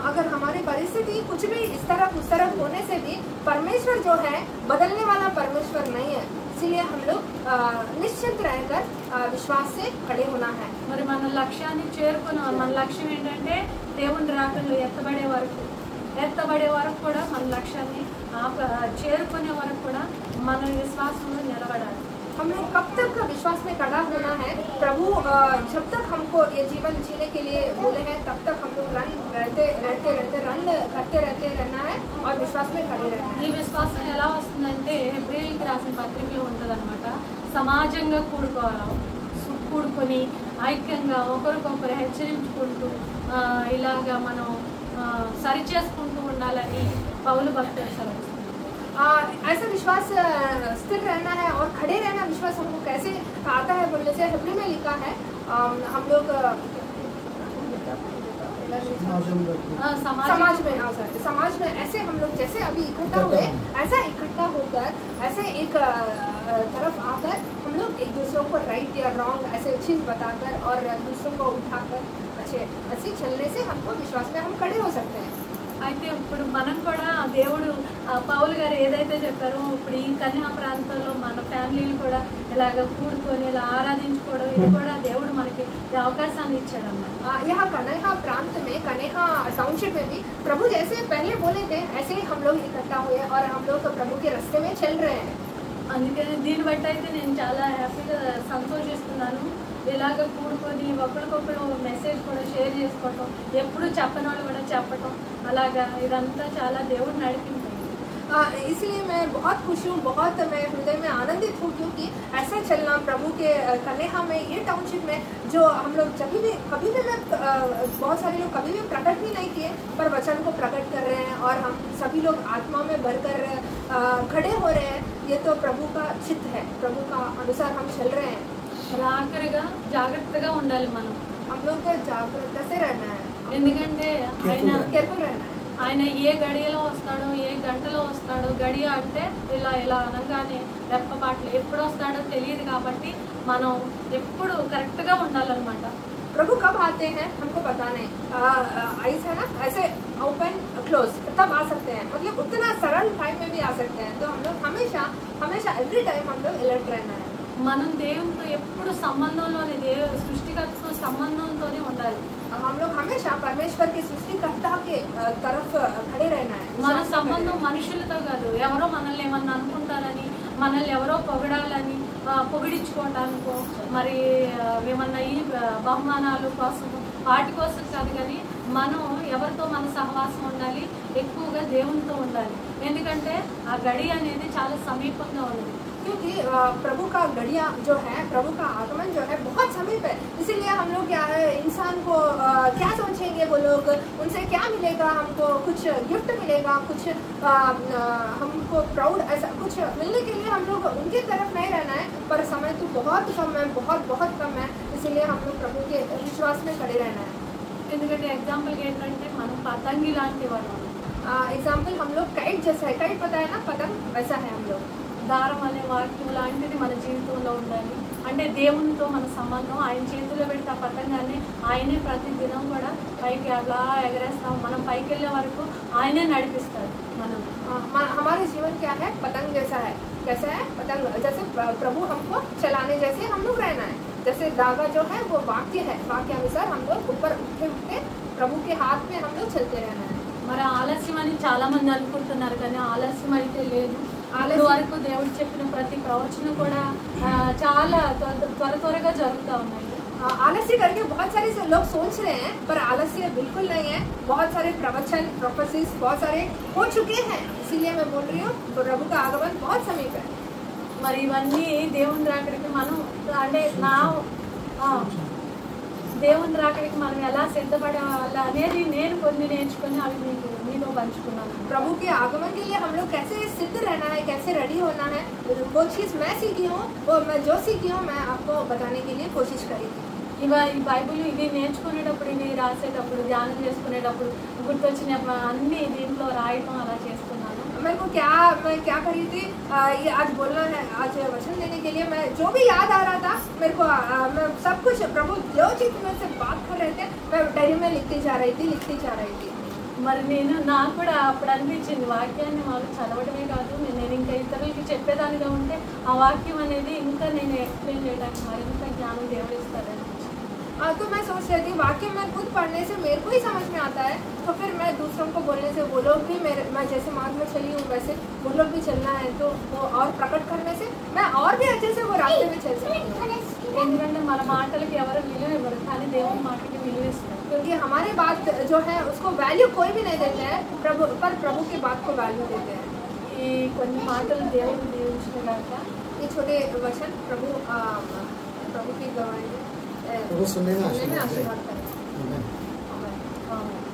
अगर हमारी परिस्थिति कुछ भी इस तरफ उस तरफ होने से भी परमेश्वर जो है बदलने वाला परमेश्वर नहीं है, इसीलिए हम लोग निश्चित रहकर विश्वास से खड़े होना है। మరి మన లక్ష్యాన్ని చేరుకున్నాం. మన లక్ష్యం ఏంటంటే దేవుని రాకడలో ఎత్తబడే వరకు కూడా మన లక్ష్యాన్ని చేరుకునే వరకు కూడా మన విశ్వాసంలో నిలబడాలి. हम लोग कब तक विश्वास में खड़ा होना है, प्रभु जब तक हमको ये जीवन जीने के लिए बोले हैं तब तक हम लोग रन करते रहना है और विश्वास में खड़े रहना है। ఈ విశ్వాసం ఎలా వస్తుందంటే హెబ్రీయులకు రాసిన పత్రికలో ఉంటుందన్నమాట. సమాజంగా కూడుకొని ఐక్యంగా ఒకరికొకరు హెచ్చరించుకుంటూ ఇలాగా మనం సరి చేసుకుంటూ ఉండాలని పౌలు భక్తులు సెలవిస్తారు. ऐसा विश्वास स्थिर रहना है और खड़े रहना। विश्वास हमको कैसे आता है बोलने से हिब्रू में लिखा है, हम लोग समाज में ऐसे हम लोग जैसे अभी इकट्ठा हुए, ऐसा इकट्ठा होकर ऐसे एक तरफ आकर हम लोग एक दूसरों को राइट या रॉन्ग ऐसे चीज बताकर और दूसरों को उठाकर ऐसे चलने से हमको विश्वास में हम खड़े हो सकते हैं। అయితే ఇప్పుడు మనం కూడా దేవుడు పౌలు గారు ఏదైతే చెప్పారో ఇప్పుడు ఈ కన్యా ప్రాంతంలో మన ఫ్యామిలీలు కూడా ఇలాగ కూడుకొని ఇలా ఆరాధించుకోవడం, ఇది కూడా దేవుడు మనకి అవకాశాన్ని ఇచ్చాడు అన్నమాట. यहाँ कन्या प्रांत में, कन्या टाउनशिप में भी प्रभु जैसे पहले बोले थे ऐसे ही हम लोग इकट्ठा हुए और हम लोग प्रभु के रास्ते में चल रहे हैं। అందుకని దీన్ని బట్టి అయితే నేను చాలా హ్యాపీగా సంతోషిస్తున్నాను. ఇలాగ కూడుకొని ఒకరికొకరు మెసేజ్ కూడా షేర్ చేసుకోవటం, ఎప్పుడు చెప్పని వాళ్ళు కూడా చెప్పటం, అలాగా ఇదంతా చాలా దేవుడు నడిపింది. इसलिए मैं बहुत खुश हूँ, बहुत मैं हृदय में आनंदित हूँ, क्योंकि ऐसा चलना प्रभु के कन्या में, ये टाउनशिप में जो हम लोग कभी भी मैं बहुत सारे लोग कभी भी प्रकट भी नहीं किए, पर वचन को प्रकट कर रहे हैं और हम सभी लोग आत्मा में भरकर खड़े हो रहे हैं। ये तो प्रभु का चित्त है, प्रभु का अनुसार हम चल रहे हैं। ఆఖరిగా జాగ్రత్తగా ఉండాలి. మనం हम लोग को जागरूकता से रहना है, ఎందుకంటే ఆయన केयरफुल रहना है। ఆయన ఏ గడియలో వస్తాడో ఏ గంటలో వస్తాడో, గడియ అంటే ఇలా ఇలా అనగానే రెప్పపాట్లు ఎప్పుడు వస్తాడో తెలియదు కాబట్టి మనం ఎప్పుడు కరెక్ట్గా ఉండాలన్నమాట. प्रभु कब आते हैं हमको पता नहीं, ऐसा ना ऐसे ओपन क्लोज तब आ सकते हैं, मतलब उतना सरल टाइम में भी आ सकते हैं। तो हम लोग हमेशा हमेशा एवरी टाइम हम लोग अलर्ट रहना है। మనం దేవునితో ఎప్పుడు సంబంధంలోనే, సృష్టికర్తతో సంబంధంతోనే ఉండాలి. हम लोग हमेशा परमेश्वर के सृष्टिकर्ता के तरफ खड़े रहना है। మన సంబంధం మనుషులతో కాదు, ఎవరో మనల్ని ఏమన్నా అనుకుంటారని, మనల్ని ఎవరో పొగడాలని, పొగిడించుకోవడానికో, మరి ఏమన్నా ఈ బహుమానాలు కోసం వాటి కోసం కాదు, కానీ మనం ఎవరితో మన సహవాసం ఉండాలి, ఎక్కువగా దేవునితో ఉండాలి. ఎందుకంటే ఆ గడి అనేది చాలా సమీపంగా ఉన్నది. क्योंकि प्रभु का गड़िया जो है, प्रभु का आगमन जो है बहुत समीप है। इसीलिए हम लोग क्या है, इंसान को क्या सोचेंगे वो लोग, उनसे क्या मिलेगा, हमको कुछ गिफ्ट मिलेगा, कुछ हमको प्राउड ऐसा कुछ मिलने के लिए हम लोग उनकी तरफ नहीं रहना है। पर समय तो बहुत कम है, बहुत बहुत कम है, इसीलिए हम लोग प्रभु के विश्वास में खड़े रहना है। ఎందుకంటే ఎగ్జాంపుల్కి ఏంటంటే మనం పతంగి లాంటి వాళ్ళం. एग्जाम्पल हम लोग काइट जैसा है, काइट पता है ना, पतंग वैसा है हम लोग। దారం అనే వాక్యం లాంటిది మన జీవితంలో ఉండాలి. అంటే దేవునితో మన సంబంధం, ఆయన చేతిలో పెడితే ఆ పతంగాన్ని ఆయనే ప్రతి దినం కూడా పైకి అలా ఎగరేస్తాం. మనం పైకి వెళ్ళే వరకు ఆయనే నడిపిస్తాడు. మనం हमारे जीवन क्या है, पतंग जैसा है। कैसा है पतंग, जैसे प्रभु हमको चलाने जैसे हम लोग रहना है। जैसे धागा जो है वो वाक्य है, वाक्य अनुसार हम लोग ऊपर उठते उठते प्रभु के हाथ में हम लोग चलते रहना है। మరి ఆలస్యం అని చాలా మంది అనుకుంటున్నారు, కానీ ఆలస్యం అయితే లేదు. ఇప్పుడు వరకు దేవుడు చెప్పిన ప్రతి ప్రవచనం కూడా చాలా త్వరగా జరుగుతూ ఉన్నాయి. आलस्य करके बहुत सारे लोग सोच रहे हैं, पर आलस्य बिल्कुल नहीं है। बहुत सारे प्रवचन प्रोफेसीज बहुत सारे हो चुके हैं, इसीलिए मैं बोल रही हूँ प्रभु का आगमन बहुत समीप है। మరి ఇవన్నీ దేవుని రాకడికి మనం అంటే దేవుని రాకడికి మనం ఎలా సిద్ధపడాలి అనేది నేను కొన్ని నేర్చుకుని అవి మీతో పంచుకున్నాను. प्रभु के आगमन के लिए हम लोग कैसे सिद्ध रहना है, कैसे रेडी होना है, वो चीज़ मैं सीखी हूँ, वो मैं जो सीखी हूँ मैं आपको बताने के लिए कोशिश करी थी। ఈ బైబిల్ ఇవి నేర్చుకునేటప్పుడు, ఇవి రాసేటప్పుడు, ధ్యానం చేసుకునేటప్పుడు గుర్తొచ్చిన అన్ని దీంట్లో రాయటం అలా చేసుకున్నాను. मेरे को मैं क्या करी थी, ये आज बोलना है, आज वचन देने के लिए मैं जो भी याद आ रहा था मेरे को, मैं सब कुछ प्रभु जो चीज़ मेरे से बात कर रहे थे मैं डायरी में लिखती जा रही थी। మరి నాకు కూడా అప్పుడు అనిపించింది, వాక్యాన్ని వాళ్ళు చదవడమే కాదు, నేను ఇంకా ఇతరులకి చెప్పేదానిగా ఉంటే ఆ వాక్యం అనేది ఇంకా నేను ఎక్స్ప్లెయిన్ చేయడానికి మరింత జ్ఞానం దేవుడు ఇస్తారని. तो मैं सोच रही थी वाक्य में खुद पढ़ने से मेरे को ही समझ में आता है, तो फिर मैं दूसरों को बोलने से वो लोग भी मैं जैसे मार्ग में चली हूँ वैसे वो लोग भी चलना है, तो वो और प्रकट करने से मैं और भी अच्छे से वो रास्ते में चल सकती हूँ। ఎందుకంటే మన మాటలకి ఎవరు విలువ ఇవ్వరు, కానీ దేవుని మాటకి విలువ ఇస్తారు. क्योंकि हमारे बात जो है उसको वैल्यू कोई भी नहीं देता है, प्रभु की बात को वैल्यू देते हैं। ఈ కొన్ని మాటలు దేవుడు దీవించుకున్నాక ये छोटे वचन प्रभु की गवाही प्रभु सुनने में आशीर्वाद आशीर्वाद करें। करें। ఆమేన్.